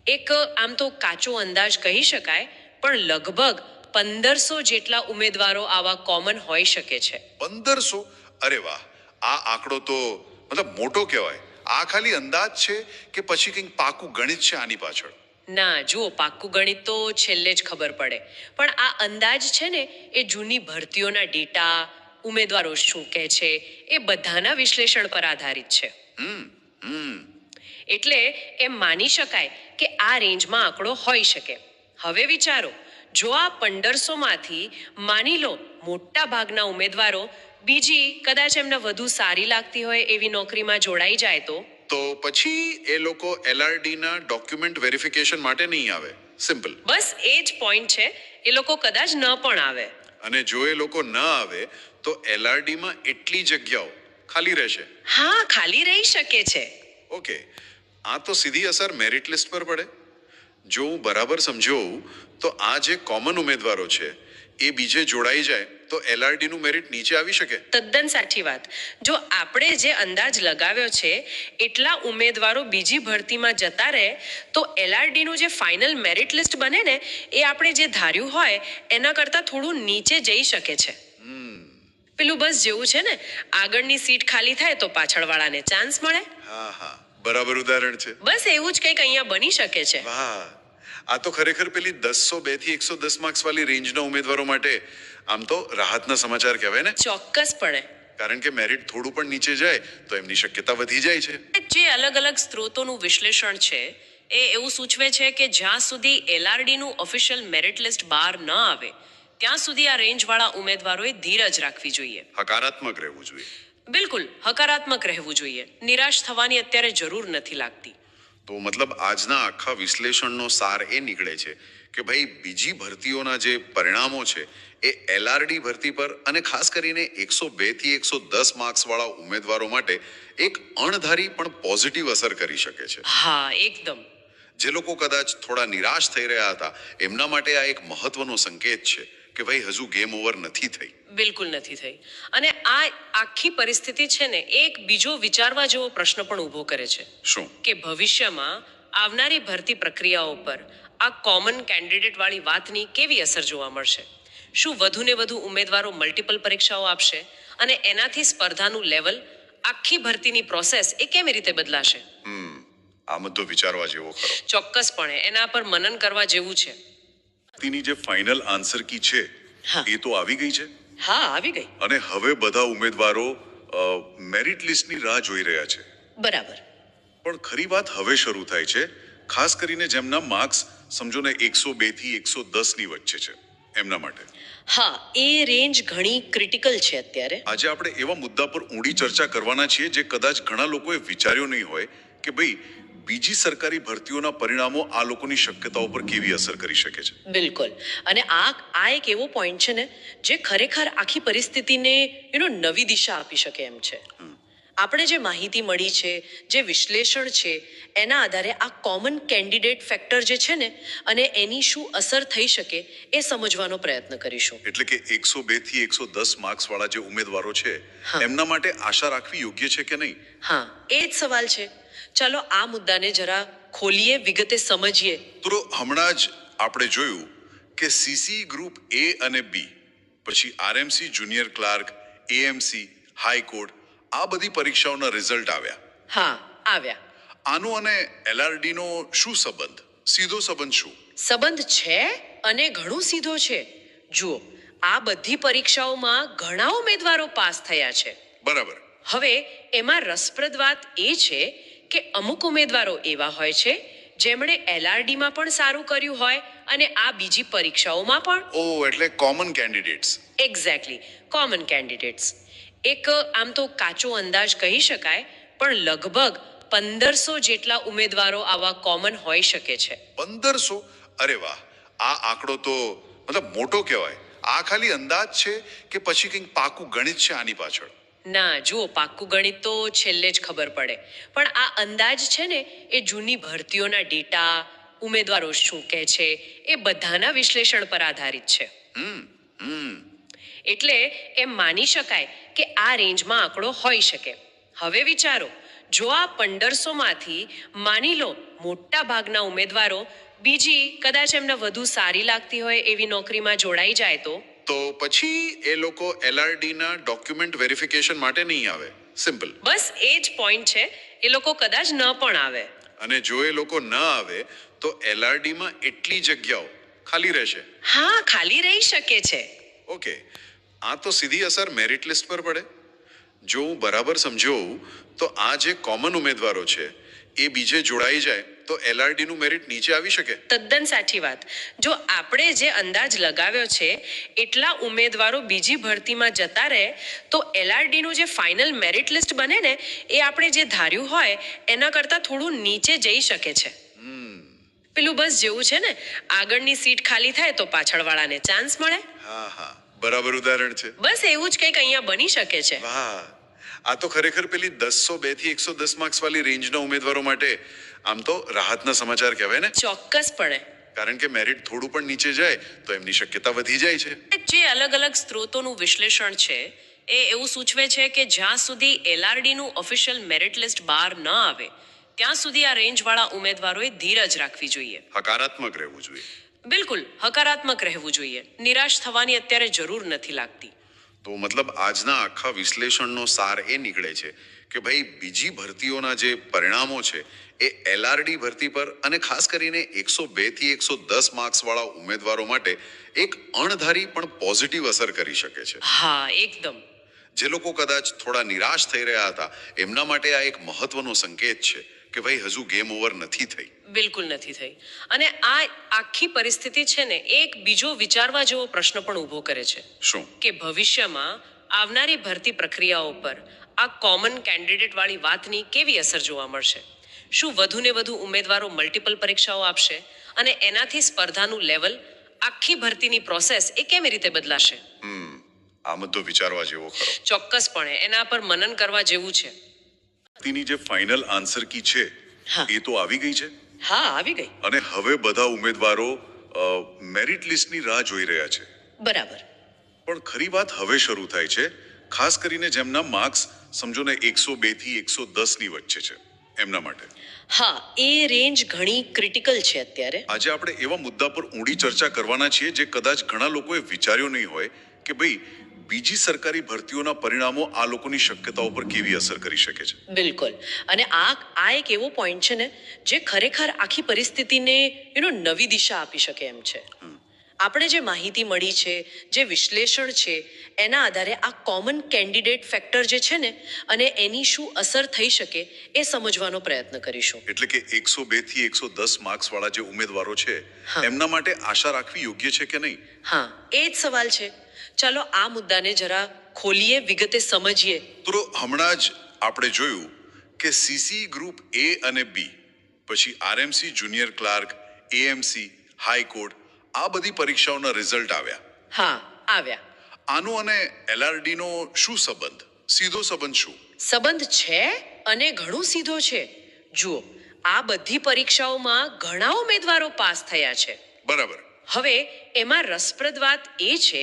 એક આમ તો કાચો અંદાજ કહી શકાય, પણ લગભગ 1500 જેટલા ઉમેદવારો આવા કોમન હોઈ શકે છે. 1500? અરે વાહ, આ આંકડો તો મતલબ મોટો કહેવાય. આ ખાલી અંદાજ છે કે પછી કંઈક પાકું ગણિત છે આની પાછળ? ના, જુઓ, પાક્કું ગણિત તો છેલ્લે જ ખબર પડે. પણ આ અંદાજ છે ને એ જૂની ભરતીઓના ડેટા, ઉમેદવારો શું કહે છે, એ બધાના વિશ્લેષણ પર આધારિત છે. એટલે એમ માની શકાય કે આ રેન્જમાં આંકડો હોઈ શકે. હવે વિચારો, જો આ 1500 માંથી માની લો મોટા ભાગના ઉમેદવારો બીજી કદાચ એમને વધુ સારી લાગતી હોય એવી નોકરીમાં જોડાઈ જાય તો પછી એ લોકો એલઆરડી ના ડોક્યુમેન્ટ વેરિફિકેશન માટે નહીં આવે. સિમ્પલ. બસ એ જ પોઈન્ટ છે. એ લોકો કદાચ ન પણ આવે. અને જો એ લોકો ન આવે તો એલઆરડી માં એટલી જગ્યાઓ ખાલી રહેશે. હા, ખાલી રહી શકે છે. ઓકે, આ તો સીધી અસર મેરિટ લિસ્ટ પર પડે. જો હું બરાબર સમજ્યો તો આ જે કોમન ઉમેદવારો છે એ બીજે જોડાઈ જાય તો એલઆરડી નું મેરિટ નીચે આવી શકે. તદ્દન સાચી વાત. જો આપણે જે અંદાજ લગાવ્યો છે એટલા ઉમેદવારો બીજી ભરતીમાં જતા રહે તો એલઆરડી નું જે ફાઇનલ મેરિટ લિસ્ટ બને ને એ આપણે જે ધાર્યું હોય એના કરતાં થોડું નીચે જઈ શકે છે. પેલું બસ જેવું છે ને, આગળની સીટ ખાલી થાય તો પાછળવાળાને ચાન્સ મળે. હા, બરાબર ઉદાહરણ છે. બસ એવું જ કંઈક અહીંયા બની શકે છે. વાહ, આ તો ખરેખર પેલી 102 થી 110 માર્ક્સ વાળી રેન્જના ઉમેદવારો માટે આમ તો રાહતના સમાચાર કહેવાય ને. ચોક્કસપણે. કારણ કે મેરિટ થોડું પણ નીચે જાય તો એમની શક્યતા વધી જાય છે. જે અલગ અલગ સ્ત્રોતોનું વિશ્લેષણ છે એ એવું સૂચવે છે કે જ્યાં સુધી એલઆરડી નું ઓફિશિયલ મેરિટ લિસ્ટ બહાર ન આવે ત્યાં સુધી આ રેન્જ વાળા ઉમેદવારોએ ધીરજ રાખવી જોઈએ. હકારાત્મક રહેવું જોઈએ. બિલકુલ, હકારાત્મક રહેવું જોઈએ. નિરાશ થવાની અત્યારે જરૂર નથી લાગતી. તો મતલબ આજના આખા વિશ્લેષણનો સાર એ નીકળે છે કે ભાઈ બીજી ભરતીઓના જે પરિણામો છે એ એલઆરડી ભરતી પર અને ખાસ કરીને 102 થી 110 માર્ક્સ વાળા ઉમેદવારો માટે એક અણધારી પણ પોઝિટિવ અસર કરી શકે છે. હા, એકદમ. જે લોકો કદાચ થોડા નિરાશ થઈ રહ્યા હતા એમના માટે આ એક મહત્વનો સંકેત છે કે ભાઈ હજુ ગેમ ઓવર નથી થઈ. બિલકુલ નથી થઈ. અને આ આખી પરિસ્થિતિ છે ને એક બીજો વિચારવા જેવો પ્રશ્ન પણ ઊભો કરે છે. શું? કે ભવિષ્યમાં આવનારી ભરતી પ્રક્રિયાઓ પર આ કોમન કેન્ડિડેટ વાળી વાતની કેવી અસર જોવા મળશે. શું વધુને વધુ ઉમેદવારો મલ્ટિપલ પરીક્ષાઓ આપશે અને એનાથી સ્પર્ધાનું લેવલ, આખી ભરતીની પ્રોસેસ એ કેવી રીતે બદલાશે? આ મુદ્દો વિચારવા જેવો ખરો. ચોક્કસપણે એના પર મનન કરવા જેવું છે. તેની જે ફાઇનલ આન્સર કી છે હા. એ તો આવી ગઈ છે હા, આવી ગઈ. અને હવે બધા ઉમેદવારો મેરિટ લિસ્ટની રાહ જોઈ રહ્યા છે. બરાબર. પણ ખરી વાત હવે શરૂ થાય છે, ખાસ કરીને જેમના માર્ક્સ સમજો ને 102 થી 110 ની વચ્ચે છે એમના માટે. હા, એ રેન્જ ઘણી ક્રિટિકલ છે અત્યારે. આજે આપણે એવા મુદ્દા પર ઊંડી ચર્ચા કરવાના છીએ જે કદાચ ઘણા લોકોએ વિચાર્યો નહીં હોય કે ભાઈ બીજી સરકારી ભરતીઓના પરિણામો આ લોકોની શક્યતાઓ પર કેવી અસર કરી શકે છે. બિલકુલ. અને આ એક એવો પોઈન્ટ છે ને જે ખરેખર આખી પરિસ્થિતિને નવી દિશા આપી શકે એમ છે. આપણે જે માહિતી મળી છે, જે વિશ્લેષણ છે, એના આધારે આ કોમન કેન્ડિડેટ ફેક્ટર જે છે ને અને એની શું અસર થઈ શકે એ સમજવાનો પ્રયત્ન કરીશું. એટલે કે 102 થી 110 માર્ક્સ વાળા જે ઉમેદવારો છે હા. એમના માટે આશા રાખવી યોગ્ય છે કે નહીં? હા, એ જ સવાલ છે. ચાલો આ મુદ્દાને જરા ખોલીએ, વિગતે સમજીએ. તો હમણાં જ આપણે જોયું કે સીસી ગ્રુપ એ અને બી, પછી RMC junior clerk, AMC, high court, આ બધી પરીક્ષાઓના રિઝલ્ટ આવ્યા. હા, આવ્યા. આનો અને એલઆરડી નો શું સંબંધ? સીધો સંબંધ શું? સંબંધ છે અને ઘણું સીધો છે. જુઓ, આ બધી પરીક્ષાઓમાં ઘણા ઉમેદવારો પાસ થયા છે. બરાબર. હવે એમાં રસપ્રદ વાત એ છે કે અમુક ઉમેદવારો એવા હોય છે જેમણે એલઆરડીમાં પણ સારું કર્યું હોય અને આ બીજી પરીક્ષાઓમાં પણ. ઓ, એટલે common candidates. Exactly, common candidates. એક આમ તો કાચો અંદાજ કહી શકાય, પણ લગભગ 1500 જેટલા ઉમેદવારો આવા કોમન હોઈ શકે છે. 1500? અરે વાહ, આ આંકડો તો મતલબ મોટો કહેવાય. આ ખાલી અંદાજ છે કે પછી કંઈક પાકું ગણિત છે આની પાછળ? ના, જુઓ, પાક્કું ગણિત તો છેલ્લે જ ખબર પડે, પણ આ અંદાજ છે ને એ જૂની ભરતીઓના ડેટા, ઉમેદવારો શું કહે છે, એ બધાના વિશ્લેષણ પર આધારિત છે. એટલે એમ માની શકાય કે આ રેન્જમાં આંકડો હોઈ શકે. હવે વિચારો, જો આ 1500 માંથી માની લો મોટા ભાગના ઉમેદવારો બીજી કદાચ એમને વધુ સારી લાગતી હોય એવી નોકરીમાં જોડાઈ જાય તો પછી એ લોકો એલઆરડી ના ડોક્યુમેન્ટ વેરિફિકેશન માટે નહીં આવે. સિમ્પલ. બસ એ જ પોઈન્ટ છે. એ લોકો કદાચ ન પણ આવે. અને જો એ લોકો ન આવે તો એલઆરડી માં એટલી જગ્યાઓ ખાલી રહેશે. હા, ખાલી રહી શકે છે. ઓકે, આ તો સીધી અસર મેરિટ લિસ્ટ પર પડે. જો હું બરાબર સમજ્યો તો આ જે કોમન ઉમેદવારો છે એ બીજે જોડાઈ જાય તો એલઆરડી નું મેરિટ નીચે આવી શકે. તદ્દન સાચી વાત. જો આપણે જે અંદાજ લગાવ્યો છે એટલા ઉમેદવારો બીજી ભરતીમાં જતા રહે તો એલઆરડી નું જે ફાઇનલ મેરિટ લિસ્ટ બને ને એ આપણે જે ધાર્યું હોય એના કરતાં થોડું નીચે જઈ શકે છે. પેલું બસ જેવું છે ને, આગળની સીટ ખાલી થાય તો પાછળવાળાને ચાન્સ મળે. હા હા, બરાબર ઉદાહરણ છે. બસ એવું જ કંઈક અહીંયા બની શકે છે. વાહ, આ તો ખરેખર પેલી 102 થી 110 માર્ક્સ વાળી રેન્જના ઉમેદવારો માટે આમ તો રાહતના સમાચાર કહેવાય ને. ચોક્કસપણે. કારણ કે મેરિટ થોડું પણ નીચે જાય તો એમની શક્યતા વધી જાય છે. જે અલગ અલગ સ્ત્રોતોનું વિશ્લેષણ છે એ એવું સૂચવે છે કે જ્યાં સુધી એલઆરડી નું ઓફિશિયલ મેરિટ લિસ્ટ બહાર ન આવે ત્યાં સુધી આ રેન્જવાળા ઉમેદવારોએ ધીરજ રાખવી જોઈએ. હકારાત્મક રહેવું જોઈએ. બિલકુલ, હકારાત્મક રહેવું જોઈએ. નિરાશ થવાની અત્યારે જરૂર નથી લાગતી. તો મતલબ આજના આખા વિશ્લેષણનો સાર એ નીકળે છે કે ભાઈ બીજી ભરતીઓના જે પરિણામો છે એ એલઆરડી ભરતી પર અને ખાસ કરીને 102 થી 110 માર્ક્સ વાળા ઉમેદવારો માટે એક અણધારી પણ પોઝિટિવ અસર કરી શકે છે. હા, એકદમ. જે લોકો કદાચ થોડા નિરાશ થઈ રહ્યા હતા એમના માટે આ એક મહત્વનો સંકેત છે કે ભાઈ હજુ ગેમ ઓવર નથી થઈ. બિલકુલ નથી થઈ. અને આ આખી પરિસ્થિતિ છે ને એક બીજો વિચારવા જેવો પ્રશ્ન પણ ઊભો કરે છે. શું? કે ભવિષ્યમાં આવનારી ભરતી પ્રક્રિયાઓ પર આ કોમન કેન્ડિડેટ વાળી વાતની કેવી અસર જોવા મળશે? શું વધુને વધુ ઉમેદવારો મલ્ટિપલ પરીક્ષાઓ આપશે અને એનાથી સ્પર્ધાનું લેવલ, આખી ભરતીની પ્રોસેસ એ કેવી રીતે બદલાશે? આ મુદ્દો વિચારવા જેવો ખરો. ચોક્કસપણે એના પર મનન કરવા જેવું છે. તેની જે ફાઇનલ આન્સર કી છે હા. એ તો આવી ગઈ છે હા, આવી ગઈ. અને હવે બધા ઉમેદવારો મેરિટ લિસ્ટની રાહ જોઈ રહ્યા છે. બરાબર. પણ ખરી વાત હવે શરૂ થાય છે, ખાસ કરીને જેમના માર્ક્સ સમજો ને 102 થી 110 ની વચ્ચે છે એમના માટે. હા, એ રેન્જ ઘણી ક્રિટિકલ છે અત્યારે. આજે આપણે એવા મુદ્દા પર ઊંડી ચર્ચા કરવાના છીએ જે કદાચ ઘણા લોકોએ વિચાર્યું નહીં હોય કે ભાઈ બીજી સરકારી ભરતીઓના પરિણામો આ લોકોની શક્યતાઓ પર કેવી અસર કરી શકે છે. બિલકુલ. અને આ એક એવો પોઈન્ટ છે ને જે ખરેખર આખી પરિસ્થિતિને નવી દિશા આપી શકે એમ છે. આપણે જે માહિતી મળી છે, જે વિશ્લેષણ છે, એના આધારે આ કોમન કેન્ડિડેટ ફેક્ટર જે છે ને અને એની શું અસર થઈ શકે એ સમજવાનો પ્રયત્ન કરીશું. એટલે કે 102 થી 110 માર્ક્સ વાળા જે ઉમેદવારો છે હા. એમના માટે આશા રાખવી યોગ્ય છે કે નહીં? હા, એ જ સવાલ છે. ચાલો આ મુદ્દાને જરા ખોલીએ, વિગતે સમજીએ. તો હમણાં જ આપણે જોયું કે સીસી ગ્રુપ એ અને બી, પછી RMC junior clerk, AMC, high court, આ બધી પરીક્ષાઓના રિઝલ્ટ આવ્યા. હા, આવ્યા. આનો અને એલઆરડી નો શું સંબંધ? સીધો સંબંધ શું? સંબંધ છે અને ઘણું સીધો છે. જુઓ, આ બધી પરીક્ષાઓમાં ઘણા ઉમેદવારો પાસ થયા છે. બરાબર. હવે એમાં રસપ્રદ વાત એ છે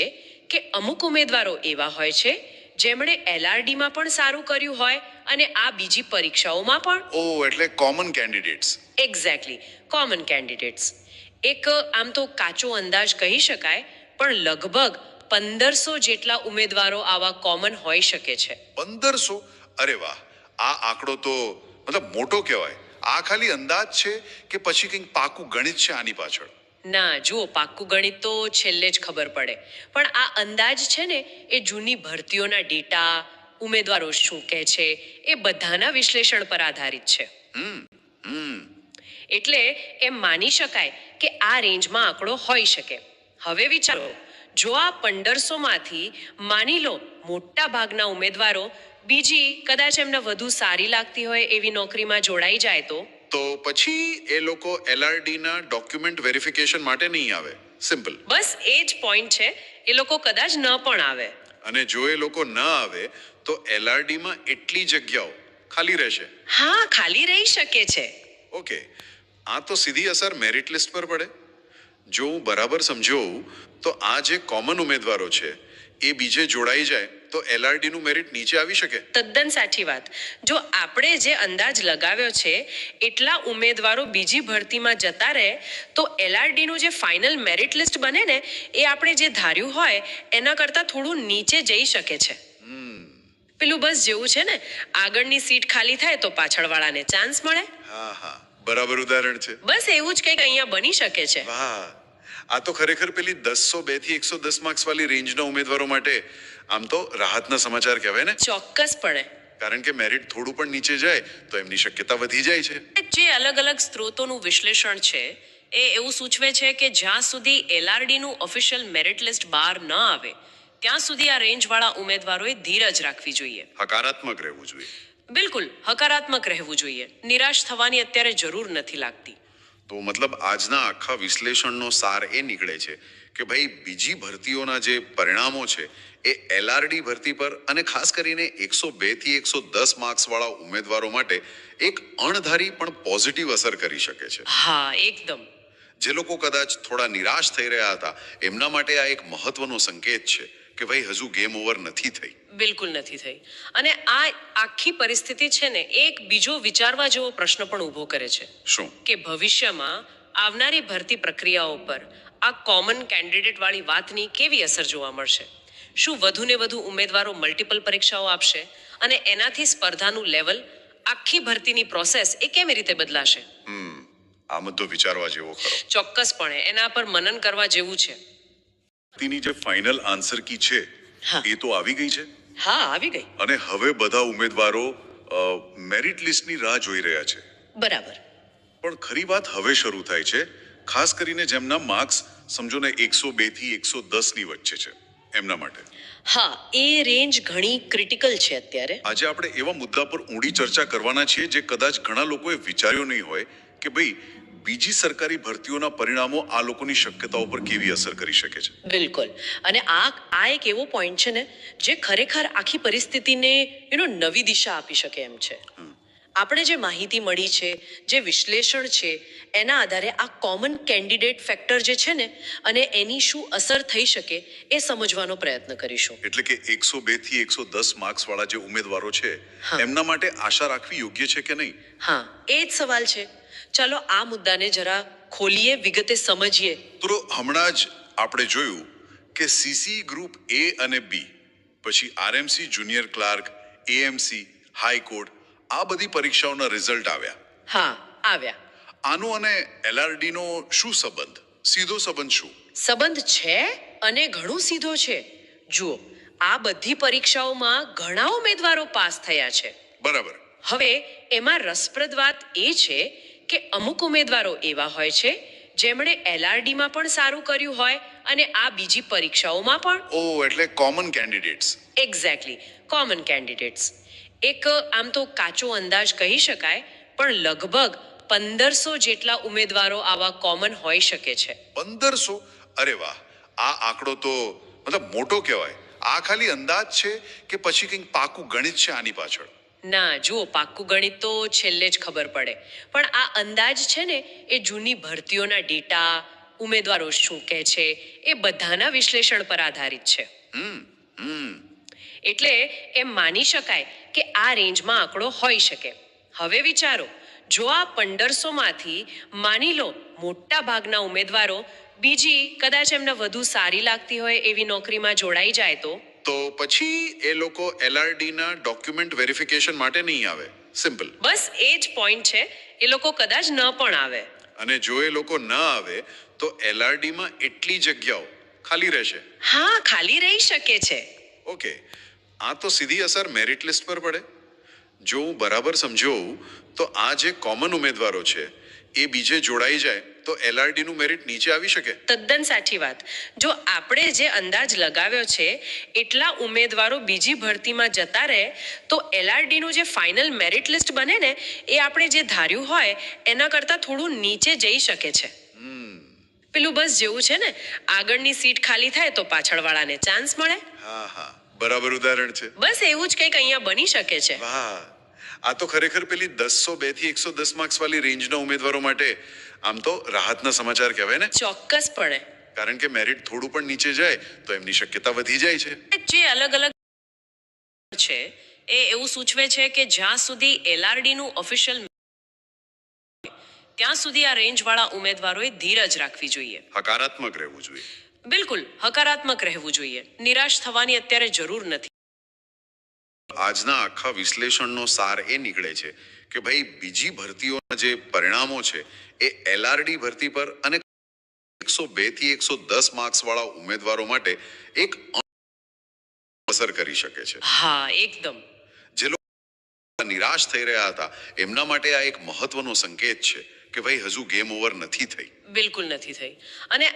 કે અમુક ઉમેદવારો એવા હોય છે જેમણે એલઆરડીમાં પણ સારું કર્યું હોય અને આ બીજી પરીક્ષાઓમાં પણ. ઓ, એટલે common candidates. Exactly, common candidates. એક આમ તો કાચો અંદાજ કહી શકાય, પણ લગભગ 1500 જેટલા ઉમેદવારો આવા કોમન હોઈ શકે છે. 1500? અરે વાહ, આ આંકડો તો મતલબ મોટો કહેવાય. આ ખાલી અંદાજ છે કે પછી કંઈક પાકું ગણિત છે આની પાછળ? ના, જુઓ, પાક્કું ગણિત તો છેલ્લે જ ખબર પડે, પણ આ અંદાજ છે ને એ જૂની ભરતીઓના ડેટા, ઉમેદવારો શું કહે છે, એ બધાના વિશ્લેષણ પર આધારિત છે. એટલે એમ માની શકાય કે આ રેન્જમાં આંકડો હોઈ શકે. હવે વિચારો, જો આ 1500 માંથી માની લો મોટા ભાગના ઉમેદવારો બીજી કદાચ એમને વધુ સારી લાગતી હોય એવી નોકરીમાં જોડાઈ જાય તો પછી એ લોકો એલઆરડી ના ડોક્યુમેન્ટ વેરિફિકેશન માટે નહીં આવે. સિમ્પલ. બસ એ જ પોઈન્ટ છે. એ લોકો કદાચ ન પણ આવે. અને જો એ લોકો ન આવે તો એલઆરડી માં એટલી જગ્યાઓ ખાલી રહેશે. હા, ખાલી રહી શકે છે. ઓકે, આ તો સીધી અસર મેરિટ લિસ્ટ પર પડે. જો હું બરાબર સમજ્યો તો આ જે કોમન ઉમેદવારો છે એ બીજે જોડાઈ જાય તો એલઆરડી નું મેરિટ નીચે આવી શકે. તદ્દન સાચી વાત. જો આપણે જે અંદાજ લગાવ્યો છે એટલા ઉમેદવારો બીજી ભરતીમાં જતા રહે તો એલઆરડી નું જે ફાઇનલ મેરિટ લિસ્ટ બને ને એ આપણે જે ધાર્યું હોય એના કરતાં થોડું નીચે જઈ શકે છે. પેલું બસ જેવું છે ને, આગળની સીટ ખાલી થાય તો પાછળવાળાને ચાન્સ મળે. હા હા, બરાબર ઉદાહરણ છે. બસ એવું જ કંઈક અહીંયા બની શકે છે. વાહ, આ તો ખરેખર પેલી 102 થી 110 માર્ક્સ વાળી રેન્જના ઉમેદવારો માટે આમ તો રાહતના સમાચાર કહેવાય ને. ચોક્કસપણે. કારણ કે મેરિટ થોડું પણ નીચે જાય તો એમની શક્યતા વધી જાય છે. જે અલગ અલગ સ્ત્રોતોનું વિશ્લેષણ છે એ એવું સૂચવે છે કે જ્યાં સુધી એલઆરડી નું ઓફિશિયલ મેરિટ લિસ્ટ બહાર ન આવે ત્યાં સુધી આ રેન્જ વાળા ઉમેદવારોએ ધીરજ રાખવી જોઈએ. હકારાત્મક રહેવું જોઈએ. બિલકુલ, હકારાત્મક રહેવું જોઈએ. નિરાશ થવાની અત્યારે જરૂર નથી લાગતી. તો મતલબ આજના આખા વિશ્લેષણનો સાર એ નીકળે છે કે ભાઈ બીજી ભરતીઓના જે પરિણામો છે એ એલઆરડી ભરતી પર અને ખાસ કરીને 102 થી 110 માર્ક્સ વાળા ઉમેદવારો માટે એક અણધારી પણ પોઝિટિવ અસર કરી શકે છે. હા, એકદમ. જે લોકો કદાચ થોડા નિરાશ થઈ રહ્યા હતા એમના માટે આ એક મહત્વનો સંકેત છે કે ભાઈ હજુ ગેમ ઓવર નથી થઈ. બિલકુલ નથી થઈ. અને આ આખી પરિસ્થિતિ છે ને એક બીજો વિચારવા જેવો પ્રશ્ન પણ ઊભો કરે છે. શું? કે ભવિષ્યમાં આવનારી ભરતી પ્રક્રિયાઓ પર આ કોમન કેન્ડિડેટ વાળી વાતની કેવી અસર જોવા મળશે? શું વધુ ને વધુ ઉમેદવારો મલ્ટિપલ પરીક્ષાઓ આપશે અને એનાથી સ્પર્ધાનું લેવલ, આખી ભરતીની પ્રોસેસ એ કેવી રીતે બદલાશે? આ મુદ્દો વિચારવા જેવો ખરો. ચોક્કસપણે એના પર મનન કરવા જેવું છે. તેની જે ફાઇનલ આન્સર કી છે હા. એ તો આવી ગઈ છે હા, આવી ગઈ. અને હવે બધા ઉમેદવારો મેરિટ લિસ્ટની રાહ જોઈ રહ્યા છે. બરાબર. પણ ખરી વાત હવે શરૂ થાય છે, ખાસ કરીને જેમના માર્ક્સ સમજો ને 102 થી 110 ની વચ્ચે છે એમના માટે. હા, એ રેન્જ ઘણી ક્રિટિકલ છે અત્યારે. આજે આપણે એવા મુદ્દા પર ઊંડી ચર્ચા કરવાના છીએ જે કદાચ ઘણા લોકોએ વિચાર્યું નહીં હોય કે ભાઈ બીજી સરકારી ભરતીઓના પરિણામો આ લોકોની શક્યતાઓ પર કેવી અસર કરી શકે છે. બિલકુલ. અને આ એક એવો પોઈન્ટ છે ને જે ખરેખર આખી પરિસ્થિતિને નવી દિશા આપી શકે એમ છે. આપણે જે માહિતી મળી છે, જે વિશ્લેષણ છે, એના આધારે આ કોમન કેન્ડિડેટ ફેક્ટર જે છે ને અને એની શું અસર થઈ શકે એ સમજવાનો પ્રયત્ન કરીશું. એટલે કે 102 થી 110 માર્ક્સ વાળા જે ઉમેદવારો છે હા. એમના માટે આશા રાખવી યોગ્ય છે કે નહીં? હા, એ જ સવાલ છે. ચાલો આ મુદ્દાને જરા ખોલીએ, વિગતે સમજીએ. તો હમણાં જ આપણે જોયું કે સીસી ગ્રુપ એ અને બી, પછી RMC junior clerk, AMC, high court, આ બધી પરીક્ષાઓના રિઝલ્ટ આવ્યા. હા, આવ્યા. આનો અને એલઆરડી નો શું સંબંધ? સીધો સંબંધ શું? સંબંધ છે અને ઘણું સીધો છે. જુઓ, આ બધી પરીક્ષાઓમાં ઘણા ઉમેદવારો પાસ થયા છે. બરાબર. હવે એમાં રસપ્રદ વાત એ છે કે અમુક ઉમેદવારો એવા હોય છે જેમણે એલઆરડીમાં પણ સારું કર્યું હોય અને આ બીજી પરીક્ષાઓમાં પણ. ઓ, એટલે common candidates. Exactly, common candidates. એક આમ તો કાચો અંદાજ કહી શકાય, પણ લગભગ 1500 જેટલા ઉમેદવારો આવા કોમન હોઈ શકે છે. 1500? અરે વાહ, આ આંકડો તો મતલબ મોટો કહેવાય. આ ખાલી અંદાજ છે કે પછી કંઈક પાકું ગણિત છે આની પાછળ? ના, જુઓ, પાક્કું ગણિત તો છેલ્લે જ ખબર પડે, પણ આ અંદાજ છે ને એ જૂની ભરતીઓના ડેટા, ઉમેદવારો શું કહે છે, એ બધાના વિશ્લેષણ પર આધારિત છે. એટલે એમ માની શકાય કે આ રેન્જમાં આંકડો હોઈ શકે. હવે વિચારો, જો આ 1500 માંથી માની લો મોટા ભાગના ઉમેદવારો બીજી કદાચ એમને વધુ સારી લાગતી હોય એવી નોકરીમાં જોડાઈ જાય તો પછી એ લોકો એલઆરડી ના ડોક્યુમેન્ટ વેરિફિકેશન માટે નહીં આવે. સિમ્પલ. બસ એ જ પોઈન્ટ છે. એ લોકો કદાચ ન પણ આવે. અને જો એ લોકો ન આવે તો એલઆરડી માં એટલી જગ્યાઓ ખાલી રહેશે. હા, ખાલી રહી શકે છે. ઓકે, આ તો સીધી અસર મેરિટ લિસ્ટ પર પડે. જો હું બરાબર સમજ્યો હોઉં તો આ જે કોમન ઉમેદવારો છે એ બીજે જોડાઈ જાય તો એલઆરડી નું મેરિટ નીચે આવી શકે. તદ્દન સાચી વાત. જો આપણે જે અંદાજ લગાવ્યો છે એટલા ઉમેદવારો બીજી ભરતીમાં જતા રહે તો એલઆરડી નું જે ફાઇનલ મેરિટ લિસ્ટ બને ને એ આપણે જે ધાર્યું હોય એના કરતાં થોડું નીચે જઈ શકે છે. પેલું બસ જેવું છે ને, આગળની સીટ ખાલી થાય તો પાછળવાળાને ચાન્સ મળે. હા હા, બરાબર ઉદાહરણ છે. બસ એવું જ કંઈક અહીંયા બની શકે છે. વાહ, આ તો ખરેખર પેલી 102 થી 110 માર્ક્સ વાળી રેન્જના ઉમેદવારો માટે આમ તો રાહતના સમાચાર કહેવાય ને. ચોક્કસપણે. કારણ કે મેરિટ થોડું પણ નીચે જાય તો એમની શક્યતા વધી જાય છે. જે અલગ અલગ છે એ એવું સૂચવે છે કે જ્યાં સુધી એલઆરડી નું ઓફિશિયલ ત્યાં સુધી આ રેન્જ વાળા ઉમેદવારોએ ધીરજ રાખવી જોઈએ. હકારાત્મક રહેવું જોઈએ. બિલકુલ, હકારાત્મક રહેવું જોઈએ. નિરાશ થવાની અત્યારે જરૂર નથી. આજના આખા વિશ્લેષણનો સાર એ નીકળે છે કે ભાઈ બીજી ભરતીઓના જે પરિણામો છે એ એલઆરડી ભરતી પર અને 102 થી 110 માર્ક્સ વાળા ઉમેદવારો માટે એક અસર કરી શકે છે. હા, એકદમ. જે લોકો નિરાશ થઈ રહ્યા હતા એમના માટે આ એક મહત્વનો સંકેત છે કે ભાઈ હજુ ગેમ ઓવર નથી થઈ. બિલકુલ નથી થઈ. અને